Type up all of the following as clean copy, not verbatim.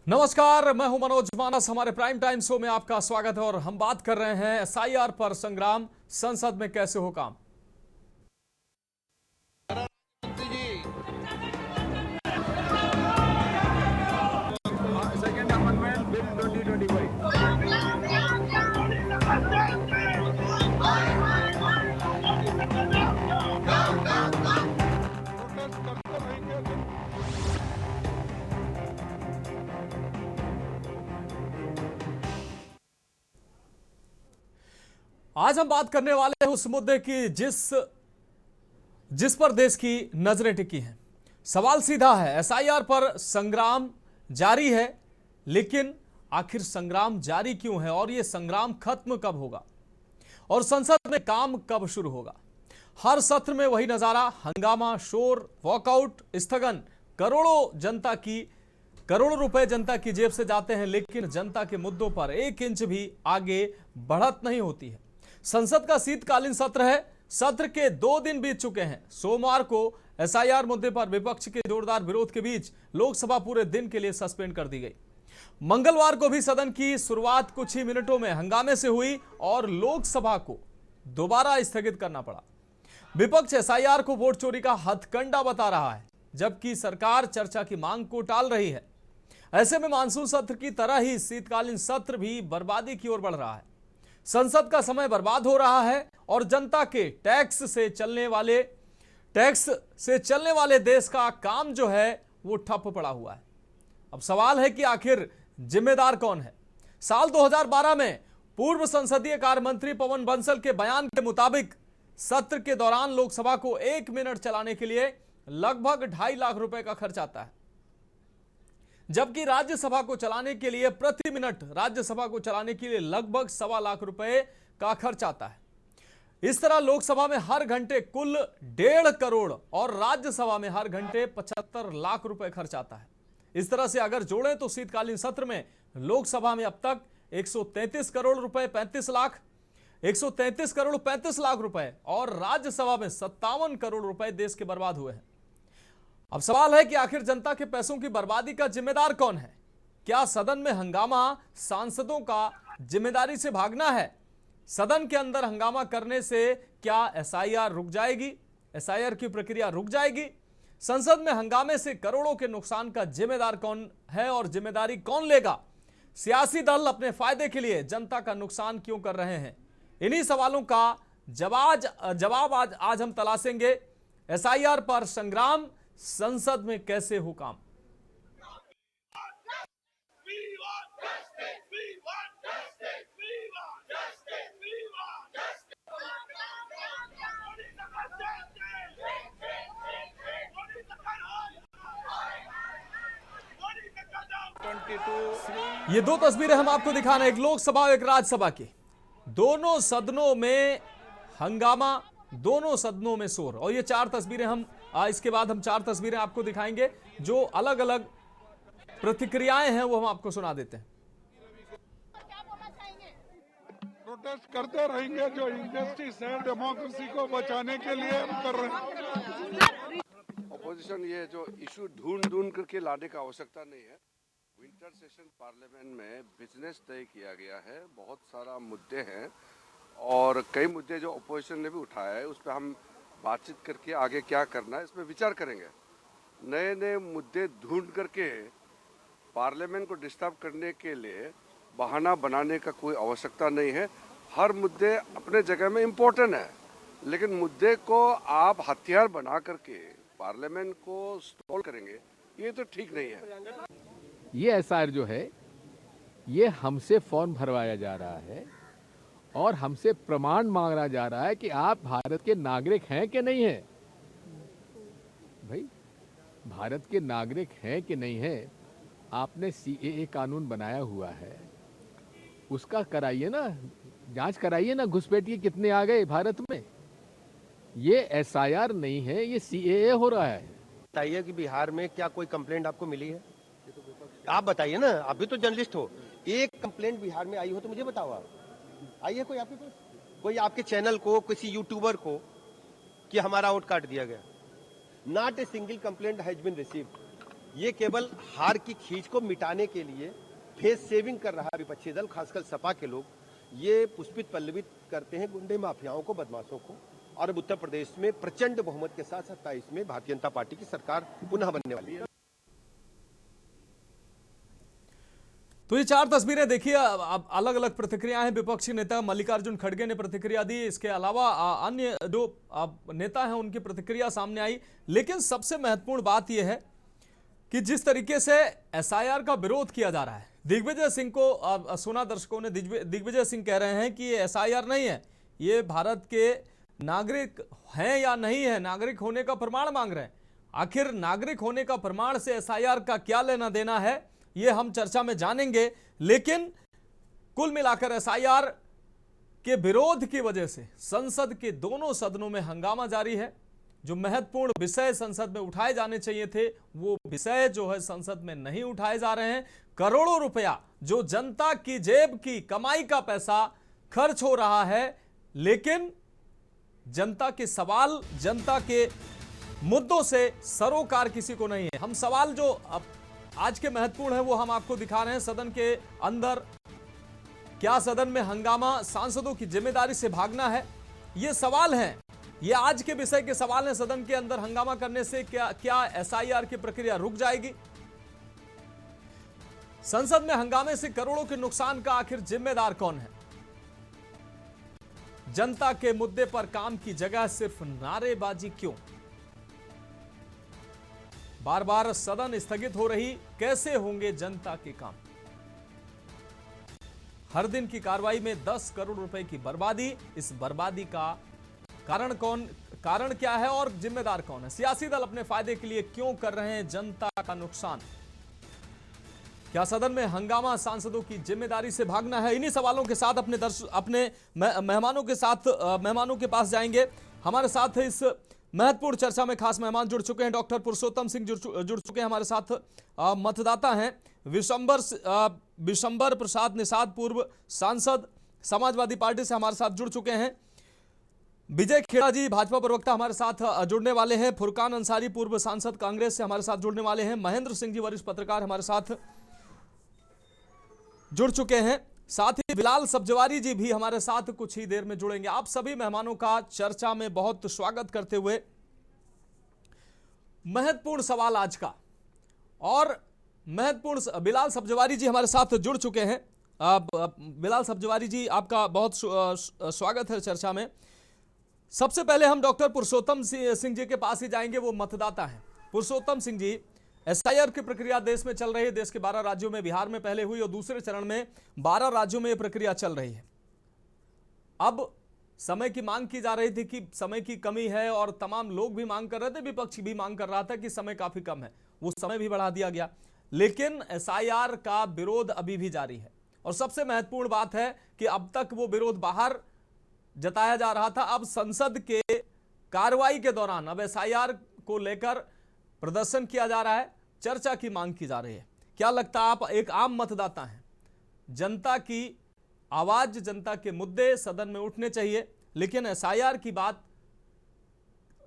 नमस्कार, मैं हूं मनोज मानस। हमारे प्राइम टाइम शो में आपका स्वागत है और हम बात कर रहे हैं एसआईआर पर संग्राम, संसद में कैसे हो काम। Second amendment bill 2025। आज हम बात करने वाले हैं उस मुद्दे की जिस पर देश की नजरें टिकी हैं। सवाल सीधा है, एसआईआर पर संग्राम जारी है, लेकिन आखिर संग्राम जारी क्यों है और यह संग्राम खत्म कब होगा और संसद में काम कब शुरू होगा। हर सत्र में वही नजारा, हंगामा, शोर, वॉकआउट, स्थगन। करोड़ों रुपए जनता की जेब से जाते हैं, लेकिन जनता के मुद्दों पर एक इंच भी आगे बढ़त नहीं होती है। संसद का शीतकालीन सत्र है। सत्र के 2 दिन बीत चुके हैं। सोमवार को एसआईआर मुद्दे पर विपक्ष के जोरदार विरोध के बीच लोकसभा पूरे दिन के लिए सस्पेंड कर दी गई। मंगलवार को भी सदन की शुरुआत कुछ ही मिनटों में हंगामे से हुई और लोकसभा को दोबारा स्थगित करना पड़ा। विपक्ष एसआईआर को वोट चोरी का हथकंडा बता रहा है, जबकि सरकार चर्चा की मांग को टाल रही है। ऐसे में मानसून सत्र की तरह ही शीतकालीन सत्र भी बर्बादी की ओर बढ़ रहा है। संसद का समय बर्बाद हो रहा है और जनता के टैक्स से चलने वाले देश का काम जो है वो ठप पड़ा हुआ है। अब सवाल है कि आखिर जिम्मेदार कौन है। साल 2012 में पूर्व संसदीय कार्य मंत्री पवन बंसल के बयान के मुताबिक सत्र के दौरान लोकसभा को 1 मिनट चलाने के लिए लगभग 2.5 लाख रुपए का खर्च आता है, जबकि राज्यसभा को चलाने के लिए प्रति मिनट लगभग 1.25 लाख रुपए का खर्च आता है। इस तरह लोकसभा में हर घंटे कुल 1.5 करोड़ और राज्यसभा में हर घंटे 75 लाख रुपए खर्च आता है। इस तरह से अगर जोड़ें तो शीतकालीन सत्र में लोकसभा में अब तक 133 करोड़ 35 लाख रुपए और राज्यसभा में 57 करोड़ रुपए देश के बर्बाद हुए हैं। अब सवाल है कि आखिर जनता के पैसों की बर्बादी का जिम्मेदार कौन है। क्या सदन में हंगामा सांसदों का जिम्मेदारी से भागना है? सदन के अंदर हंगामा करने से क्या एसआईआर रुक जाएगी? एसआईआर की प्रक्रिया रुक जाएगी? संसद में हंगामे से करोड़ों के नुकसान का जिम्मेदार कौन है और जिम्मेदारी कौन लेगा? सियासी दल अपने फायदे के लिए जनता का नुकसान क्यों कर रहे हैं? इन्हीं सवालों का जवाब आज हम तलाशेंगे। एसआईआर पर संग्राम, संसद में कैसे हो काम। ये 2 तस्वीरें हम आपको दिखा रहे हैं, एक लोकसभा और एक राज्यसभा की। दोनों सदनों में हंगामा, दोनों सदनों में शोर। और ये 4 तस्वीरें इसके बाद हम 4 तस्वीरें आपको दिखाएंगे जो अलग अलग प्रतिक्रियाएं हैं, वो हम आपको सुना देते हैं। प्रोटेस्ट करते रहेंगे, जो इंजस्टिस है डेमोक्रेसी को बचाने के लिए हम कर रहे हैं। ऑपोजिशन ये जो इशू ढूंढ करके लाने का आवश्यकता नहीं है। विंटर सेशन पार्लियामेंट में बिजनेस तय किया गया है, बहुत सारा मुद्दे हैं और कई मुद्दे जो ऑपोजिशन ने भी उठाया है, उस पर हम बातचीत करके आगे क्या करना है इसमें विचार करेंगे। नए नए मुद्दे ढूंढ करके पार्लियामेंट को डिस्टर्ब करने के लिए बहाना बनाने का कोई आवश्यकता नहीं है। हर मुद्दे अपने जगह में इम्पोर्टेंट है, लेकिन मुद्दे को आप हथियार बना करके पार्लियामेंट को स्टॉल करेंगे, ये तो ठीक नहीं है। ये एसआईआर जो है ये हमसे फॉर्म भरवाया जा रहा है और हमसे प्रमाण मांगा जा रहा है कि आप भारत के नागरिक हैं कि नहीं हैं। भाई, भारत के नागरिक हैं कि नहीं हैं, आपने सीएए कानून बनाया हुआ है, उसका कराइए ना, जांच कराइए ना, घुसपैठिए कितने आ गए भारत में। ये एसआईआर नहीं है, ये सीएए हो रहा है। बताइए कि बिहार में क्या कोई कंप्लेंट आपको मिली है? आप बताइए ना, आप भी तो जर्नलिस्ट हो। एक कंप्लेंट बिहार में आई हो तो मुझे बताओ। आप आई है कोई आपके पास? कोई आपके चैनल को, किसी यूट्यूबर को कि हमारा वोट काट दिया गया? Not a single complaint has been received. ये केवल हार की खींच को मिटाने के लिए फेस सेविंग कर रहा है विपक्षी दल, खासकर सपा के लोग। ये पुष्पित पल्लवित करते हैं गुंडे माफियाओं को, बदमाशों को। और अब उत्तर प्रदेश में प्रचंड बहुमत के साथ 27 में भारतीय जनता पार्टी की सरकार पुनः बनने वाली है। तो ये 4 तस्वीरें देखिए, अलग अलग प्रतिक्रियाएं हैं। विपक्षी नेता मल्लिकार्जुन खड़गे ने प्रतिक्रिया दी, इसके अलावा अन्य जो नेता हैं उनकी प्रतिक्रिया सामने आई। लेकिन सबसे महत्वपूर्ण बात यह है कि जिस तरीके से एसआईआर का विरोध किया जा रहा है, दिग्विजय सिंह को सुना दर्शकों ने, दिग्विजय सिंह कह रहे हैं कि ये एसआईआर नहीं है, ये भारत के नागरिक हैं या नहीं है, नागरिक होने का प्रमाण मांग रहे हैं। आखिर नागरिक होने का प्रमाण से एसआईआर का क्या लेना देना है, ये हम चर्चा में जानेंगे। लेकिन कुल मिलाकर एसआईआर के विरोध की वजह से संसद के दोनों सदनों में हंगामा जारी है। जो महत्वपूर्ण विषय संसद में उठाए जाने चाहिए थे, वो विषय जो है संसद में नहीं उठाए जा रहे हैं। करोड़ों रुपया जो जनता की जेब की कमाई का पैसा खर्च हो रहा है, लेकिन जनता के सवाल, जनता के मुद्दों से सरोकार किसी को नहीं है। हम सवाल जो आज के महत्वपूर्ण है वो हम आपको दिखा रहे हैं। सदन के अंदर क्या सदन में हंगामा सांसदों की जिम्मेदारी से भागना है, ये सवाल हैं। ये आज के विषय के सवाल हैं। सदन के अंदर हंगामा करने से क्या एसआईआर की प्रक्रिया रुक जाएगी? संसद में हंगामे से करोड़ों के नुकसान का आखिर जिम्मेदार कौन है? जनता के मुद्दे पर काम की जगह सिर्फ नारेबाजी क्यों? बार बार सदन स्थगित हो रही, कैसे होंगे जनता के काम? हर दिन की कार्रवाई में 10 करोड़ रुपए की बर्बादी, इस बर्बादी का कारण क्या है और जिम्मेदार कौन है? सियासी दल अपने फायदे के लिए क्यों कर रहे हैं जनता का नुकसान? क्या सदन में हंगामा सांसदों की जिम्मेदारी से भागना है? इन्हीं सवालों के साथ अपने मेहमानों के पास जाएंगे। हमारे साथ इस महत्वपूर्ण चर्चा में खास मेहमान जुड़ चुके हैं। डॉक्टर पुरुषोत्तम सिंह जुड़ चुके हैं हमारे साथ। मतदाता हैं विशंबर प्रसाद निषाद, पूर्व सांसद समाजवादी पार्टी से हमारे साथ जुड़ चुके हैं। विजय खेड़ा जी भाजपा प्रवक्ता हमारे साथ जुड़ने वाले हैं। फुरकान अंसारी, पूर्व सांसद कांग्रेस से हमारे साथ जुड़ने वाले हैं। महेंद्र सिंह जी वरिष्ठ पत्रकार हमारे साथ जुड़ चुके हैं। साथ ही बिलाल सब्जवारी जी भी हमारे साथ कुछ ही देर में जुड़ेंगे। आप सभी मेहमानों का चर्चा में बहुत स्वागत करते हुए महत्वपूर्ण सवाल आज का और महत्वपूर्ण, बिलाल सब्जवारी जी हमारे साथ जुड़ चुके हैं। बिलाल सब्जवारी जी, आपका बहुत स्वागत है चर्चा में। सबसे पहले हम डॉक्टर पुरुषोत्तम सिंह जी के पास ही जाएंगे, वो मतदाता हैं। पुरुषोत्तम सिंह जी, एसआईआर की प्रक्रिया देश में चल रही है। देश के 12 राज्यों में, बिहार में पहले हुई और दूसरे चरण में 12 राज्यों में यह प्रक्रिया चल रही है। अब समय की मांग की जा रही थी कि समय की कमी है और तमाम लोग भी मांग कर रहे थे, विपक्ष भी मांग कर रहा था कि समय काफी कम है, वो समय भी बढ़ा दिया गया। लेकिन एसआईआर का विरोध अभी भी जारी है और सबसे महत्वपूर्ण बात है कि अब तक वो विरोध बाहर जताया जा रहा था, अब संसद के कार्रवाई के दौरान अब एसआईआर को लेकर प्रदर्शन किया जा रहा है, चर्चा की मांग की जा रही है। क्या लगता है, आप एक आम मतदाता हैं, जनता की आवाज, जनता के मुद्दे सदन में उठने चाहिए, लेकिन एसआईआर की बात,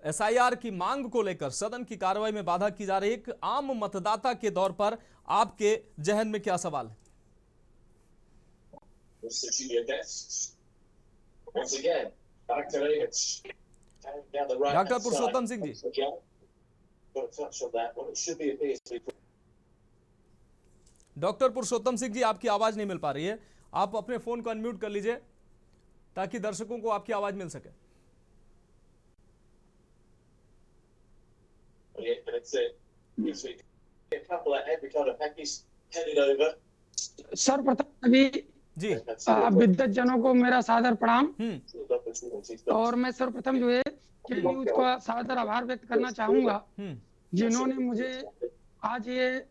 एसआईआर की मांग को लेकर सदन की कार्रवाई में बाधा की जा रही है। एक आम मतदाता के तौर पर आपके जहन में क्या सवाल है? डॉक्टर पुरुषोत्तम सिंह जी, डॉक्टर पुरुषोत्तम सिंह जी, आपकी आवाज नहीं मिल पा रही है। आप अपने फोन को अनम्यूट कर लीजिए ताकि दर्शकों को आपकी आवाज मिल सके। सर्वप्रथम अभी जी विद्वत जनों को मेरा सादर प्रणाम। और मैं सर्वप्रथम जो है के न्यूज का सादर आभार व्यक्त करना चाहूंगा, जिन्होंने मुझे आज ये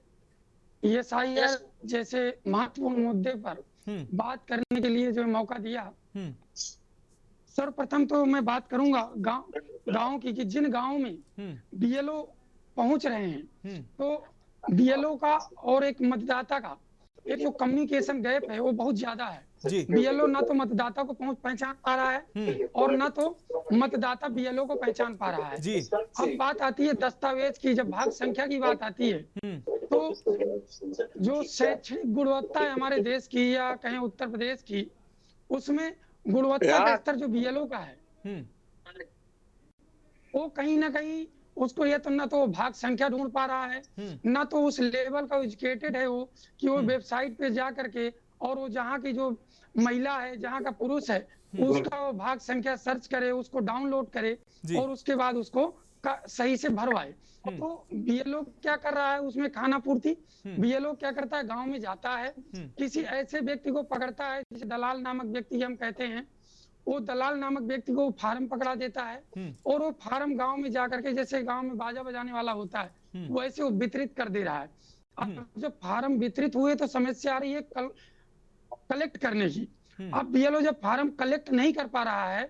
एसआईआर जैसे महत्वपूर्ण मुद्दे पर बात करने के लिए जो मौका दिया। सर्वप्रथम तो मैं बात करूंगा गांव की, कि जिन गांवों में बीएलओ पहुंच रहे हैं, तो बीएलओ का और एक मतदाता का एक जो कम्युनिकेशन गैप है वो बहुत ज्यादा है। जी। बीएलओ ना तो मतदाता को पहचान पा रहा है और ना तो मतदाता बीएलओ को पहचान पा रहा है। जी। अब बात आती है दस्तावेज की, जब भाग संख्या की बात आती है तो जो शैक्षणिक गुणवत्ता है हमारे देश की या कहें उत्तर प्रदेश की, उसमें गुणवत्ता का स्तर जो बीएलओ का है वो कहीं ना कहीं उसको ये तो ना तो भाग संख्या ढूंढ पा रहा है, ना तो उस लेवल का एजुकेटेड है वो कि वो वेबसाइट पे जा करके और वो जहाँ की जो महिला है, जहाँ का पुरुष है, उसका वो भाग संख्या सर्च करे, उसको डाउनलोड करे और उसके बाद उसको सही से भरवाए। तो बीएलओ क्या कर रहा है, उसमें खाना पूर्ति। बीएलओ क्या करता है, गांव में जाता है, किसी ऐसे व्यक्ति को पकड़ता है जिसे दलाल नामक व्यक्ति हम कहते हैं, वो दलाल नामक व्यक्ति को फार्म पकड़ा देता है और वो फार्म गांव में जाकर के, जैसे गांव में बाजा बजाने वाला होता है वैसे वो वितरित कर दे रहा है। अब जब फार्म वितरित हुए तो समस्या आ रही है कलेक्ट करने की। अब बीएलओ जब फार्म कलेक्ट नहीं कर पा रहा है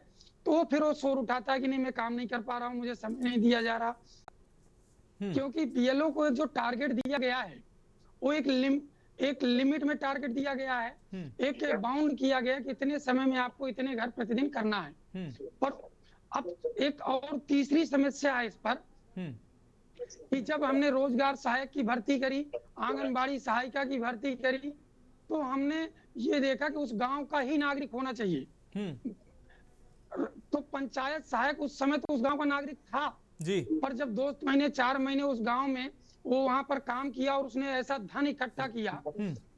तो फिर वो शोर उठाता है कि नहीं मैं काम नहीं कर पा रहा हूँ, मुझे समय नहीं दिया जा रहा। क्योंकि बीएलओ को एक जो टारगेट दिया गया है वो एक लिमिट में टारगेट दिया गया है, एक बाउंड किया गया कि इतने समय में आपको इतने घर प्रतिदिन करना है। पर अब एक और तीसरी समस्या है इस पर कि जब हमने रोजगार सहायक की भर्ती करी, आंगनबाड़ी सहायिका की भर्ती करी, तो हमने ये देखा कि उस गांव का ही नागरिक होना चाहिए। तो पंचायत सहायक उस समय तो उस गांव का नागरिक था जी, पर जब 2 महीने 4 महीने उस गांव में वो वहां पर काम किया और उसने ऐसा धन इकट्ठा किया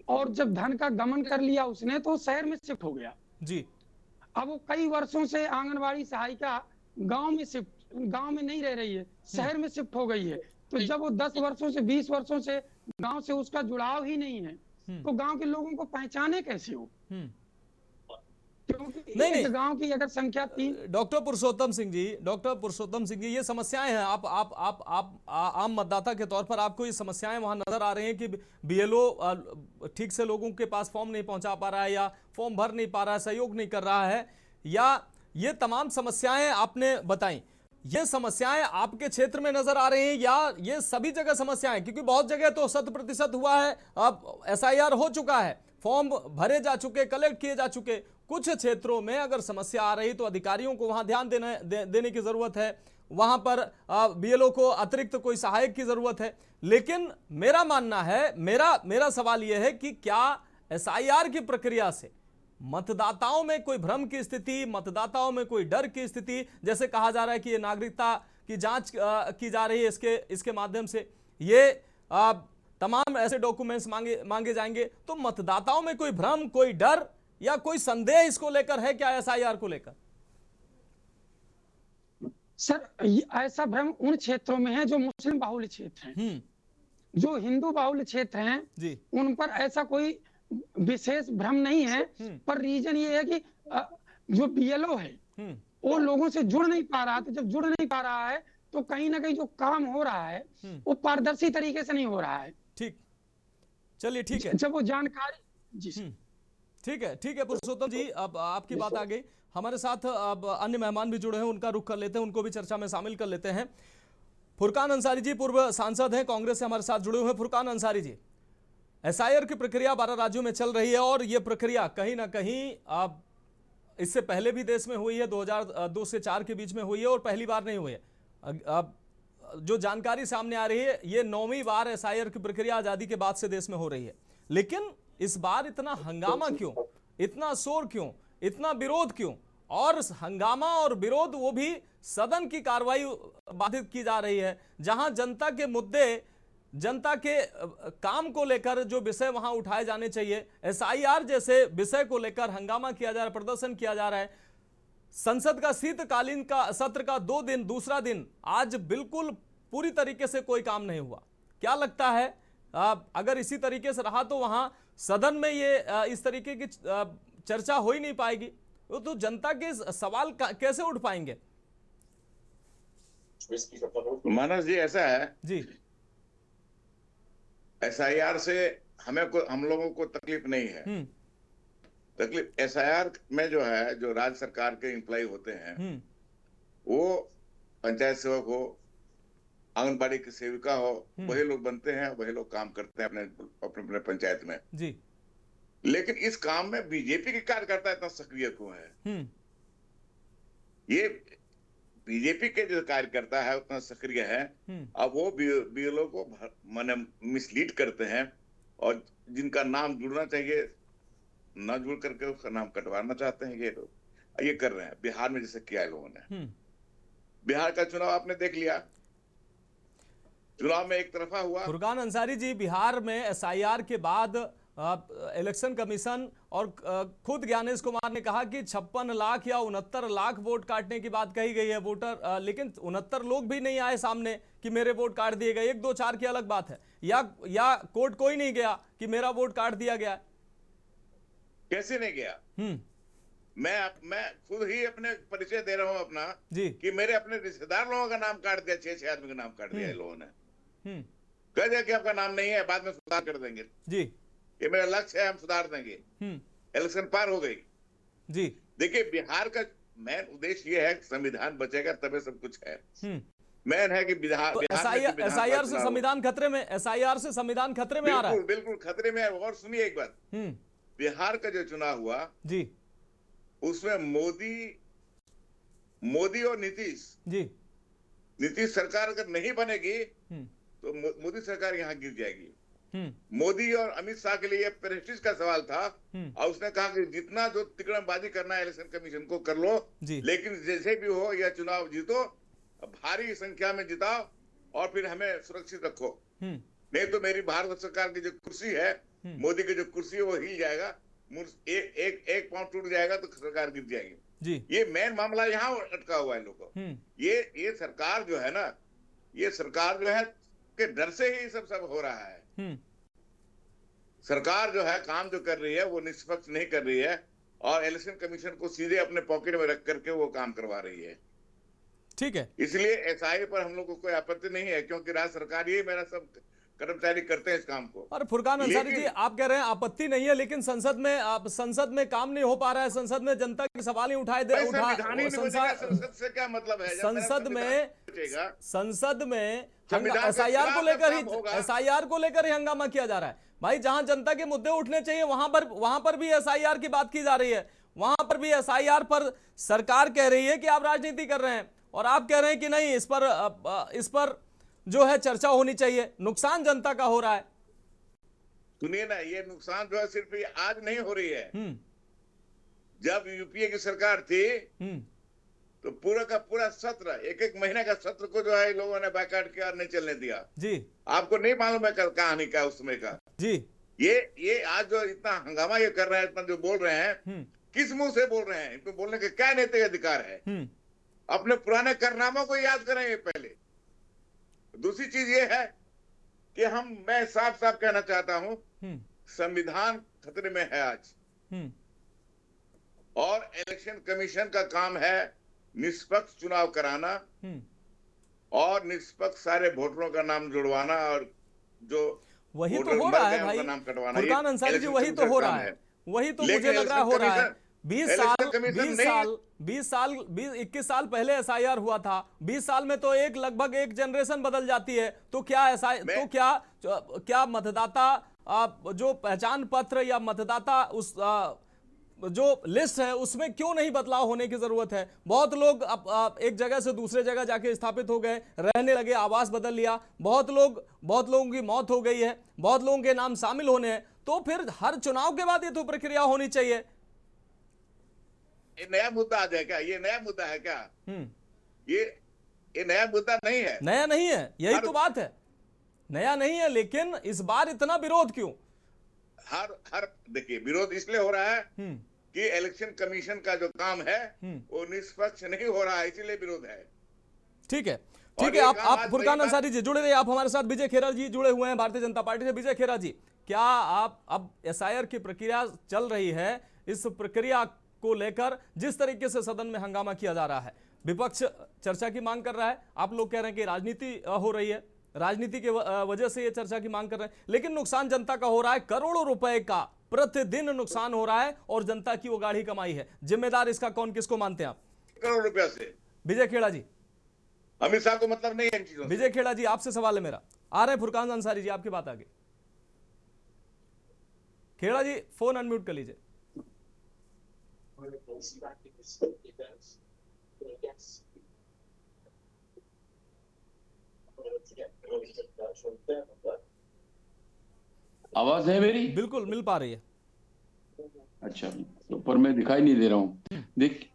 और जब धन का गमन कर लिया उसने, तो शहर में शिफ्ट हो गया जी। अब वो कई वर्षों से आंगनबाड़ी सहायिका गांव में नहीं रह रही है, शहर में शिफ्ट हो गई है। तो जब वो 10 वर्षों से 20 वर्षों से गांव से उसका जुड़ाव ही नहीं है तो गांव के लोगों को पहचाने कैसे हो? नहीं, गांव की अगर संख्या 3। डॉक्टर पुरुषोत्तम सिंह जी, ये समस्याएं हैं। आप आम मतदाता के तौर पर आपको ये समस्याएं वहां नजर आ रही हैं कि बीएलओ ठीक से लोगों के पास फॉर्म नहीं पहुंचा पा रहा है या फॉर्म भर नहीं पा रहा है, सहयोग नहीं कर रहा है, या ये तमाम समस्याएं आपने बताई, ये समस्याएं आपके क्षेत्र में नजर आ रही हैं या ये सभी जगह समस्याएं? क्योंकि बहुत जगह तो 100% हुआ है, अब एसआईआर हो चुका है, फॉर्म भरे जा चुके, कलेक्ट किए जा चुके। कुछ क्षेत्रों में अगर समस्या आ रही तो अधिकारियों को वहां ध्यान देने की जरूरत है, वहां पर बीएलओ को अतिरिक्त कोई सहायक की जरूरत है। लेकिन मेरा मानना है, मेरा सवाल यह है कि क्या एसआईआर की प्रक्रिया से मतदाताओं में कोई भ्रम की स्थिति, मतदाताओं में कोई डर की स्थिति, जैसे कहा जा रहा है कि ये नागरिकता की जांच की जा रही है, इसके माध्यम से ये तमाम ऐसे डॉक्यूमेंट्स मांगे जाएंगे, तो मतदाताओं में कोई भ्रम, कोई डर या कोई संदेह इसको लेकर है क्या, एसआईआर को लेकर? सर, ऐसा भ्रम उन क्षेत्रों में है जो मुस्लिम बाहुल्य क्षेत्र हैं। जो हिंदू बाहुल्य क्षेत्र हैं जी, उन पर ऐसा कोई विशेष भ्रम नहीं है। पर रीजन ये है कि जो बीएलओ है वो लोगों से जुड़ नहीं पा रहा। तो जब जुड़ नहीं पा रहा है तो कहीं ना कहीं जो काम हो रहा है वो पारदर्शी तरीके से नहीं हो रहा है। ठीक, चलिए ठीक है। जब वो जानकारी जी ठीक है पुरुषोत्तम जी, अब आपकी बात आ गई। हमारे साथ अब अन्य मेहमान भी जुड़े हैं, उनका रुख कर लेते हैं, उनको भी चर्चा में शामिल कर लेते हैं। फुरकान अंसारी जी पूर्व सांसद हैं, कांग्रेस से हमारे साथ जुड़े हुए हैं। फुरकान अंसारी जी, एसआईआर की प्रक्रिया 12 राज्यों में चल रही है और यह प्रक्रिया कहीं ना कहीं अब इससे पहले भी देश में हुई है, 2002 से 4 के बीच में हुई है और पहली बार नहीं हुई है। अब जो जानकारी सामने आ रही है, ये 9वीं बार एसआईआर की प्रक्रिया आजादी के बाद से देश में हो रही है। लेकिन इस बार इतना हंगामा क्यों, इतना शोर क्यों, इतना विरोध क्यों? और हंगामा और विरोध वो भी सदन की कार्रवाई बाधित की जा रही है, जहां जनता के मुद्दे, जनता के काम को लेकर जो विषय वहां उठाए जाने चाहिए, एसआईआर जैसे विषय को लेकर हंगामा किया जा रहा है, प्रदर्शन किया जा रहा है। संसद का शीतकालीन का सत्र का 2 दिन, दूसरा दिन आज बिल्कुल पूरी तरीके से कोई काम नहीं हुआ। क्या लगता है अगर इसी तरीके से रहा तो वहां सदन में ये इस तरीके की चर्चा हो ही नहीं पाएगी, तो जनता के सवाल कैसे उठ पाएंगे? मानस जी, ऐसा है जी, एसआईआर से हम लोगों को तकलीफ नहीं है। तकलीफ एसआईआर में जो है, जो राज्य सरकार के एम्प्लॉय होते हैं, वो पंचायत सेवक हो, आंगनबाड़ी की सेविका हो, वही लोग बनते हैं, वही लोग काम करते हैं अपने पंचायत में। जी। लेकिन इस काम में बीजेपी के कार्यकर्ता इतना सक्रिय क्यों है? ये बीजेपी के जो कार्यकर्ता है उतना सक्रिय है, अब वो बीएलओ को माने मिसलीड करते हैं और जिनका नाम जुड़ना चाहिए ना जुड़ करके उसका नाम कटवाना चाहते हैं। ये लोग ये कर रहे हैं बिहार में, जैसे किया लोगों ने। बिहार का चुनाव आपने देख लिया, चुनाव में एक तरफा हुआ। फुरकान अंसारी जी, बिहार में एसआईआर के बाद इलेक्शन कमीशन और खुद ज्ञानेश कुमार ने कहा कि 56 लाख या 69 लाख वोट काटने की बात कही गई है वोटर, लेकिन 69 लोग भी नहीं आए सामने कि मेरे वोट काट दिए गए। 1 2 4 की अलग बात है, या कोर्ट कोई नहीं गया कि मेरा वोट काट दिया गया। कैसे नहीं गया? मैं खुद ही अपने परिचय दे रहा हूं अपना जी, कि मेरे अपने रिश्तेदार लोगों का नाम काट दिया, 6 आदमी का नाम काट दिया इन लोगों ने। कह दिया कि आपका नाम नहीं है, बाद में सुधार कर देंगे जी, ये मेरा लक्ष्य है, हम सुधार देंगे। इलेक्शन पार हो गई जी। देखिए बिहार का मेन उद्देश्य ये है संविधान बचेगा तभी सब कुछ है। मेन है कि एसआईआर से संविधान खतरे में, एसआईआर से संविधान खतरे में आ रहा है। बिल्कुल खतरे में है। और सुनिए एक बात, बिहार का जो चुनाव हुआ जी, उसमें मोदी और नीतीश सरकार अगर नहीं बनेगी तो मोदी सरकार यहाँ गिर जाएगी। मोदी और अमित शाह के लिए प्रेस्टीज का सवाल था और उसने कहा कि जितना जो तिकड़मबाजी करना है इलेक्शन कमीशन को कर लो, लेकिन जैसे भी हो यह चुनाव जीतो, भारी संख्या में जिताओ और फिर हमें सुरक्षित रखो, नहीं तो मेरी भारत सरकार की जो कुर्सी है, मोदी की जो कुर्सी है वो हिल जाएगा, एक पांव टूट जाएगा तो सरकार गिर जाएगी जी। ये मेन मामला यहाँ अटका हुआ है लोगों को। ये सरकार जो है ना, ये सरकार जो है के डर से ही सब हो रहा है। सरकार जो है काम जो कर रही है वो निष्पक्ष नहीं कर रही है और इलेक्शन कमीशन को सीधे अपने पॉकेट में रख करके वो काम करवा रही है। ठीक है, इसलिए एसआई पर हम लोग को कोई आपत्ति नहीं है, क्योंकि राज्य सरकार ये मेरा सब कर्मचारी करते हैं इस काम को। और फुरकान अंसारी जी, आप कह रहे हैं आपत्ति नहीं है, लेकिन संसद में काम नहीं हो पा रहा है, संसद में जनता के सवाल ही उठाए दे संसद से क्या मतलब है? संसद में एसआईआर को लेकर ही हंगामा किया जा रहा है। भाई जहां जनता के मुद्दे उठने चाहिए वहां पर भी एसआईआर की बात की जा रही है, वहां पर भी एसआईआर पर सरकार कह रही है कि आप राजनीति कर रहे हैं और आप कह रहे हैं कि नहीं, इस पर जो है चर्चा होनी चाहिए। नुकसान जनता का हो रहा है। सुनिए ना, ये नुकसान जो है सिर्फ आज नहीं हो रही है। जब यूपीए की सरकार थी तो पूरा का पूरा सत्र, एक महीने का सत्र को जो है लोगों ने बैकआउट किया और नहीं चलने दिया जी। आपको नहीं मालूम है कहानी का उस समय का जी। ये आज जो इतना हंगामा ये कर रहे हैं, इतना जो बोल रहे हैं, किस मुंह से बोल रहे हैं? इनको बोलने के क्या नैतिक अधिकार है? अपने पुराने कारनामों को याद करेंगे पहले। दूसरी चीज ये है कि मैं साफ साफ कहना चाहता हूं, संविधान खतरे में है आज और इलेक्शन कमीशन का काम है निष्पक्ष चुनाव कराना और निष्पक्ष सारे वोटरों का नाम जुड़वाना और जो वही तो हो रहा है भाई फुरकान अंसारी जी, वही तो हो रहा है, वही तो मुझे लग रहा हो रहा है। 21 साल पहले एसआईआर हुआ था। 20 साल में तो लगभग एक जनरेशन बदल जाती है। तो क्या मतदाता जो पहचान पत्र या मतदाता उस जो लिस्ट है उसमें क्यों नहीं बदलाव होने की जरूरत है? बहुत लोग एक जगह से दूसरे जगह जाके स्थापित हो गए, रहने लगे, आवास बदल लिया, बहुत लोगों की मौत हो गई है, बहुत लोगों के नाम शामिल होने हैं। तो फिर हर चुनाव के बाद ये तो प्रक्रिया होनी चाहिए। ये नया मुद्दा आ जाए क्या? ये नया मुद्दा है क्या? ये नया मुद्दा नहीं है। नया नहीं है, यही तो बात है, नया नहीं है। लेकिन इस बार इतना विरोध क्यों? देखिए विरोध इसलिए हो रहा है कि इलेक्शन कमीशन का जो काम है वो निष्पक्ष नहीं हो रहा है, इसीलिए विरोध है। ठीक है, ठीक है। आप फुरकान अंसारी जी जुड़े रहिए, आप हमारे साथ विजय खेरा जी जुड़े हुए हैं भारतीय जनता पार्टी से। विजय खेरा जी, क्या आप अब एसआईआर की प्रक्रिया चल रही है, इस प्रक्रिया को लेकर जिस तरीके से सदन में हंगामा किया जा रहा है, विपक्ष चर्चा की मांग कर रहा है, आप लोग कह रहे हैं कि राजनीति हो रही है, राजनीति के वजह से ये चर्चा की मांग कर रहे हैं, लेकिन नुकसान जनता का हो रहा है, करोड़ों रुपए का प्रतिदिन नुकसान हो रहा है और जनता की वो गाढ़ी कमाई है। जिम्मेदार इसका कौन, किसको मानते हैं आप? करोड़ रुपया से विजय खेड़ा जी, अमित शाह को मतलब नहीं है इन चीजों से। विजय खेड़ा जी, आपसे सवाल है मेरा। आ रहे हैं फुरकान अंसारी जी, आपकी बात आगे। खेड़ा जी फोन अनम्यूट कर लीजिए। आवाज है मेरी? बिल्कुल मिल पा रही है। अच्छा, तो पर मैं दिखाई नहीं दे रहा हूँ। देख,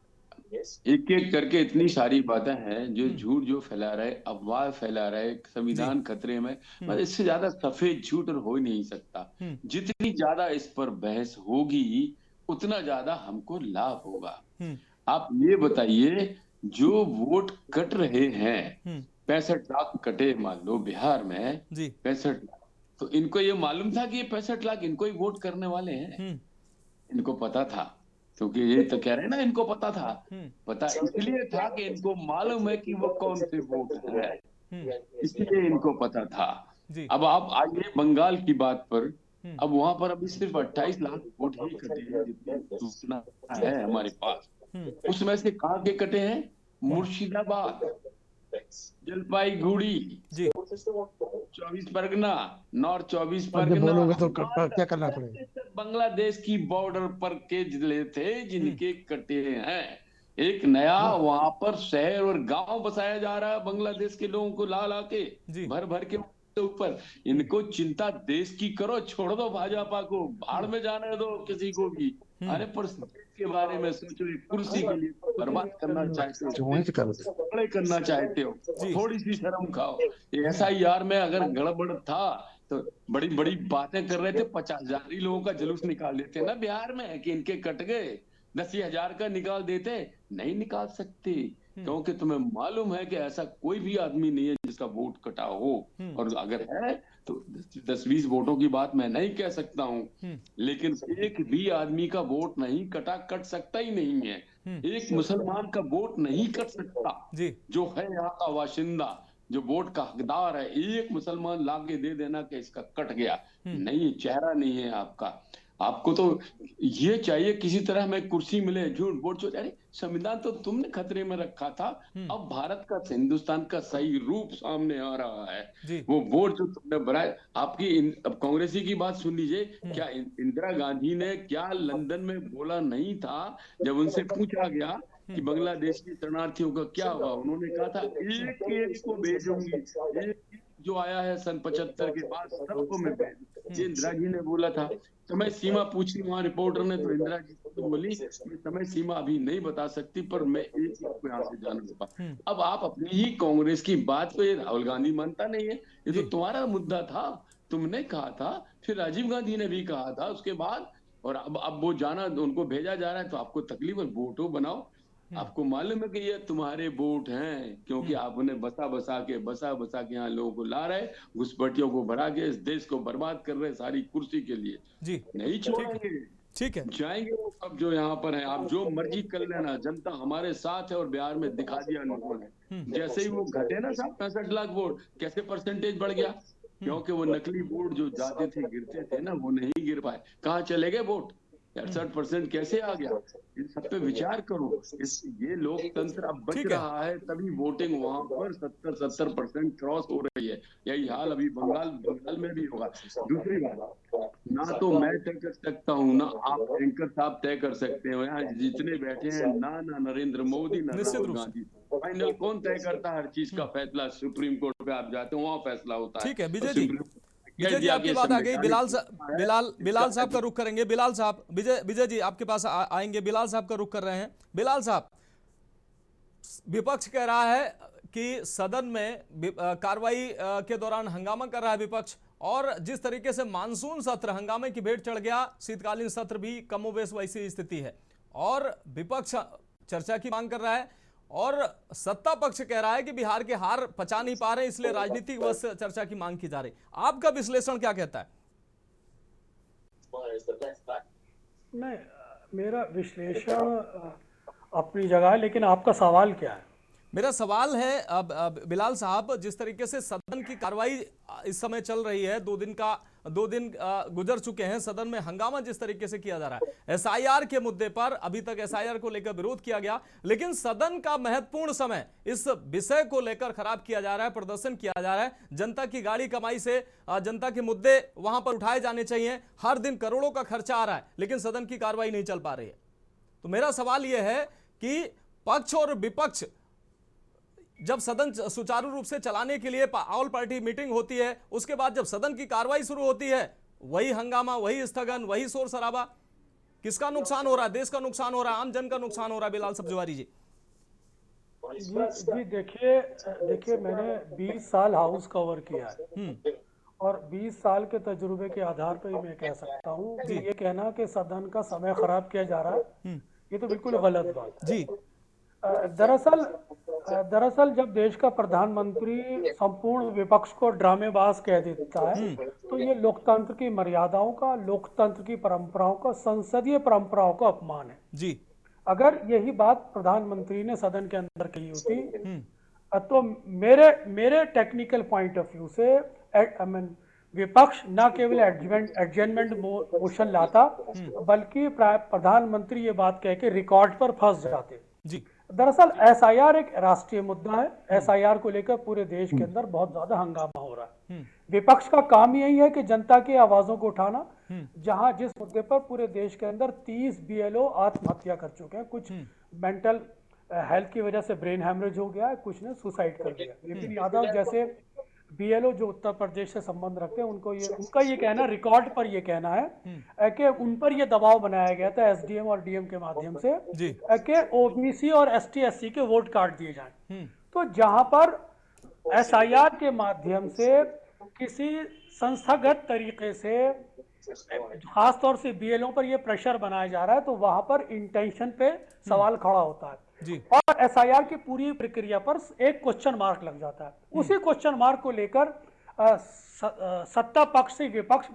एक एक करके इतनी सारी बातें हैं जो झूठ जो फैला रहे, अफवाह फैला रहे, संविधान खतरे में। मतलब इससे ज्यादा सफेद झूठ और हो ही नहीं सकता। जितनी ज्यादा इस पर बहस होगी उतना ज्यादा हमको लाभ होगा। आप ये बताइए, जो वोट कट रहे हैं 65 लाख कटे मान लो बिहार में 65 लाख, तो इनको ये मालूम था कि ये 65 लाख इनको ही वोट करने वाले हैं? इनको पता था, क्योंकि ये तो कह रहे हैं ना इनको पता था। पता इसलिए था कि इनको मालूम है कि वो कौन से वोट है, इसलिए इनको पता था। अब आप आइए बंगाल की बात पर। अब वहां पर अभी सिर्फ 28 लाख वोट ही कटे हैं, जितनी सूचना है हमारे पास। उसमें से कहाँ के कटे हैं? मुर्शिदाबाद, जलपाईगुड़ी, 24 परगना, नॉर्थ 24 परगना, तो क्या करना पड़ेगा? बांग्लादेश की बॉर्डर पर के जिले थे जिनके कटे हैं। एक नया वहां पर शहर और गांव बसाया जा रहा है बांग्लादेश के लोगों को ला ला के भर भर के ऊपर। इनको चिंता देश की करो, छोड़ दो भाजपा को, भाड़ में जाने दो किसी को भी। अरे पर के बारे में सोचो, एक कुर्सी के लिए बर्बाद करना चाहते हो, बड़े करना चाहते हो, थोड़ी सी शर्म खाओ। SIR में अगर गड़बड़ था तो बड़ी बड़ी बातें कर रहे थे, 50,000 लोगों का जुलूस निकाल देते ना बिहार में कि इनके कट गए। 10,000 का निकाल देते, नहीं निकाल सकते, क्योंकि तुम्हें मालूम है कि ऐसा कोई भी आदमी नहीं है जिसका वोट कटा हो। और अगर है तो 10-20 वोटों की बात मैं नहीं कह सकता हूँ, लेकिन एक भी आदमी का वोट नहीं कटा, कट सकता ही नहीं है। एक मुसलमान का वोट नहीं कट सकता जो है यहाँ का बाशिंदा, जो वोट का हकदार है। एक मुसलमान लाके दे देना कि इसका कट गया, नहीं, चेहरा नहीं है आपका। आपको तो ये चाहिए किसी तरह हमें कुर्सी मिले, झूठ वोट चोरी। अरे संविधान तो तुमने खतरे में रखा था। अब भारत का, हिंदुस्तान का सही रूप सामने आ रहा है। वो वोट जो तुमने बनाए, आपकी अब कांग्रेसी की बात सुन लीजिए। क्या इंदिरा गांधी ने क्या लंदन में बोला नहीं था जब उनसे पूछा गया कि बांग्लादेश के शरणार्थियों का क्या हुआ? उन्होंने कहा था एक एक को भेजूंगी, एक जो आया है सन 75 के बाद सबको मैं भेजूंगी। इंदिरा जी ने बोला था। समय सीमा पूछी वहां रिपोर्टर ने, तो इंदिरा जी तो बोली समय सीमा अभी नहीं बता सकती, पर मैं एक को यहाँ से जानूंगा। अब आप अपनी ही कांग्रेस की बात को ये राहुल गांधी मानता नहीं है। ये तो तुम्हारा मुद्दा था, तुमने कहा था, फिर राजीव गांधी ने भी कहा था उसके बाद। और अब वो जाना, उनको भेजा जा रहा है, तो आपको तकलीफ है, वोटो बनाओ। आपको मालूम है कि ये तुम्हारे वोट हैं, क्योंकि आपने बसा बसा के यहाँ लोगों को ला रहे, घुसपैठियों को भरा के इस देश को बर्बाद कर रहे सारी कुर्सी के लिए। नहीं छोड़ेंगे, ठीक है, जाएंगे वो सब जो यहाँ पर है। आप जो मर्जी कर लेना, जनता हमारे साथ है। और बिहार में दिखा दिया लोगों ने, जैसे ही वो घटे ना साहब 65 लाख वोट, कैसे परसेंटेज बढ़ गया? क्योंकि वो नकली वोट जो जाते थे, गिरते थे ना, वो नहीं गिर पाए। कहाँ चले गए वोट? 68% कैसे आ गया? इन सब पे विचार करो। ये लोकतंत्र अब बच रहा है, तभी वोटिंग वहां पर 70% क्रॉस हो रही है। यही हाल अभी बंगाल में भी होगा। दूसरी बात, ना तो मैं तय कर सकता हूँ, ना आप एंकर साहब तय कर सकते हो। यहाँ जितने बैठे हैं, ना नरेंद्र मोदी, ना राहुल गांधी। फाइनल कौन तय करता है? हर चीज का फैसला सुप्रीम कोर्ट पे आप जाते हो, वहाँ फैसला होता है। ठीक है विजय जी आपकी बात आ गई। बिलाल साहब का रुख करेंगे। बिलाल साहब, विजय जी आपके पास आएंगे। बिलाल साहब का रुख कर रहे हैं। बिलाल साहब, विपक्ष कह रहा है कि सदन में कार्रवाई के दौरान हंगामा कर रहा है विपक्ष, और जिस तरीके से मानसून सत्र हंगामे की भेंट चढ़ गया, शीतकालीन सत्र भी कमोबेश वैसी स्थिति है, और विपक्ष चर्चा की मांग कर रहा है, और सत्ता पक्ष कह रहा है कि बिहार के हार पचा नहीं पा रहे, इसलिए राजनीतिक वश चर्चा की मांग की जा रही। आपका विश्लेषण क्या कहता है? नहीं, मेरा विश्लेषण अपनी जगह है, लेकिन आपका सवाल क्या है? मेरा सवाल है अब बिलाल साहब, जिस तरीके से सदन की कार्रवाई इस समय चल रही है, दो दिन गुजर चुके हैं, सदन में हंगामा जिस तरीके से किया जा रहा है, एसआईआर के मुद्दे पर अभी तक एसआईआर को लेकर विरोध किया गया, लेकिन सदन का महत्वपूर्ण समय इस विषय को लेकर खराब किया जा रहा है, प्रदर्शन किया जा रहा है। जनता की गाड़ी कमाई से जनता के मुद्दे वहां पर उठाए जाने चाहिए, हर दिन करोड़ों का खर्चा आ रहा है, लेकिन सदन की कार्रवाई नहीं चल पा रही है। तो मेरा सवाल यह है कि पक्ष और विपक्ष जब सदन सुचारू रूप से चलाने के लिए ऑल पार्टी मीटिंग होती है, उसके बाद जब सदन की कार्रवाई शुरू होती है, वही हंगामा, वही स्थगन, वही शोर शराबा, किसका नुकसान हो रहा है? देश का नुकसान हो रहा है, आम जन का नुकसान हो रहा है। बिलाल सब्जवारी जी जी देखिए मैंने 20 साल हाउस कवर किया है और 20 साल के तजुर्बे के आधार पर मैं कह सकता हूँ कि ये कहना कि सदन का समय खराब किया जा रहा है, ये तो बिल्कुल गलत बात है। जी दरअसल जब देश का प्रधानमंत्री संपूर्ण विपक्ष को ड्रामेबाज कह देता है तो ये लोकतंत्र की मर्यादाओं का, लोकतंत्र की परंपराओं का, संसदीय परंपराओं का अपमान है। जी अगर यही बात प्रधानमंत्री ने सदन के अंदर कही होती तो मेरे टेक्निकल पॉइंट ऑफ व्यू से विपक्ष न केवल एडजमेंट मोशन लाता बल्कि प्रधानमंत्री ये बात कह के रिकॉर्ड पर फंस जाते। जी दरअसल एसआईआर एक राष्ट्रीय मुद्दा है। एसआईआर को लेकर पूरे देश के अंदर बहुत ज्यादा हंगामा हो रहा है। विपक्ष का काम यही है कि जनता की आवाजों को उठाना। जहां जिस मुद्दे पर पूरे देश के अंदर 30 बीएलओ आत्महत्या कर चुके हैं, कुछ मेंटल हेल्थ की वजह से ब्रेन हैमरेज हो गया है, कुछ ने सुसाइड कर लिया। विपिन यादव जैसे बीएलओ जो उत्तर प्रदेश से संबंध रखते हैं, उनका ये कहना, रिकॉर्ड पर ये कहना है कि उन पर ये दबाव बनाया गया था एसडीएम और डीएम के माध्यम से कि ओबीसी और एसटी एससी के वोट काट दिए जाएं। तो जहां पर एसआईआर के माध्यम से किसी संस्थागत तरीके से खासतौर से बीएलओ पर ये प्रेशर बनाया जा रहा है, तो वहां पर इंटेंशन पे सवाल खड़ा होता है और एसआईआर की पूरी प्रक्रिया पर एक क्वेश्चन मार्क लग जाता है। उसी क्वेश्चन मार्क को लेकर सत्ता पक्ष से विपक्ष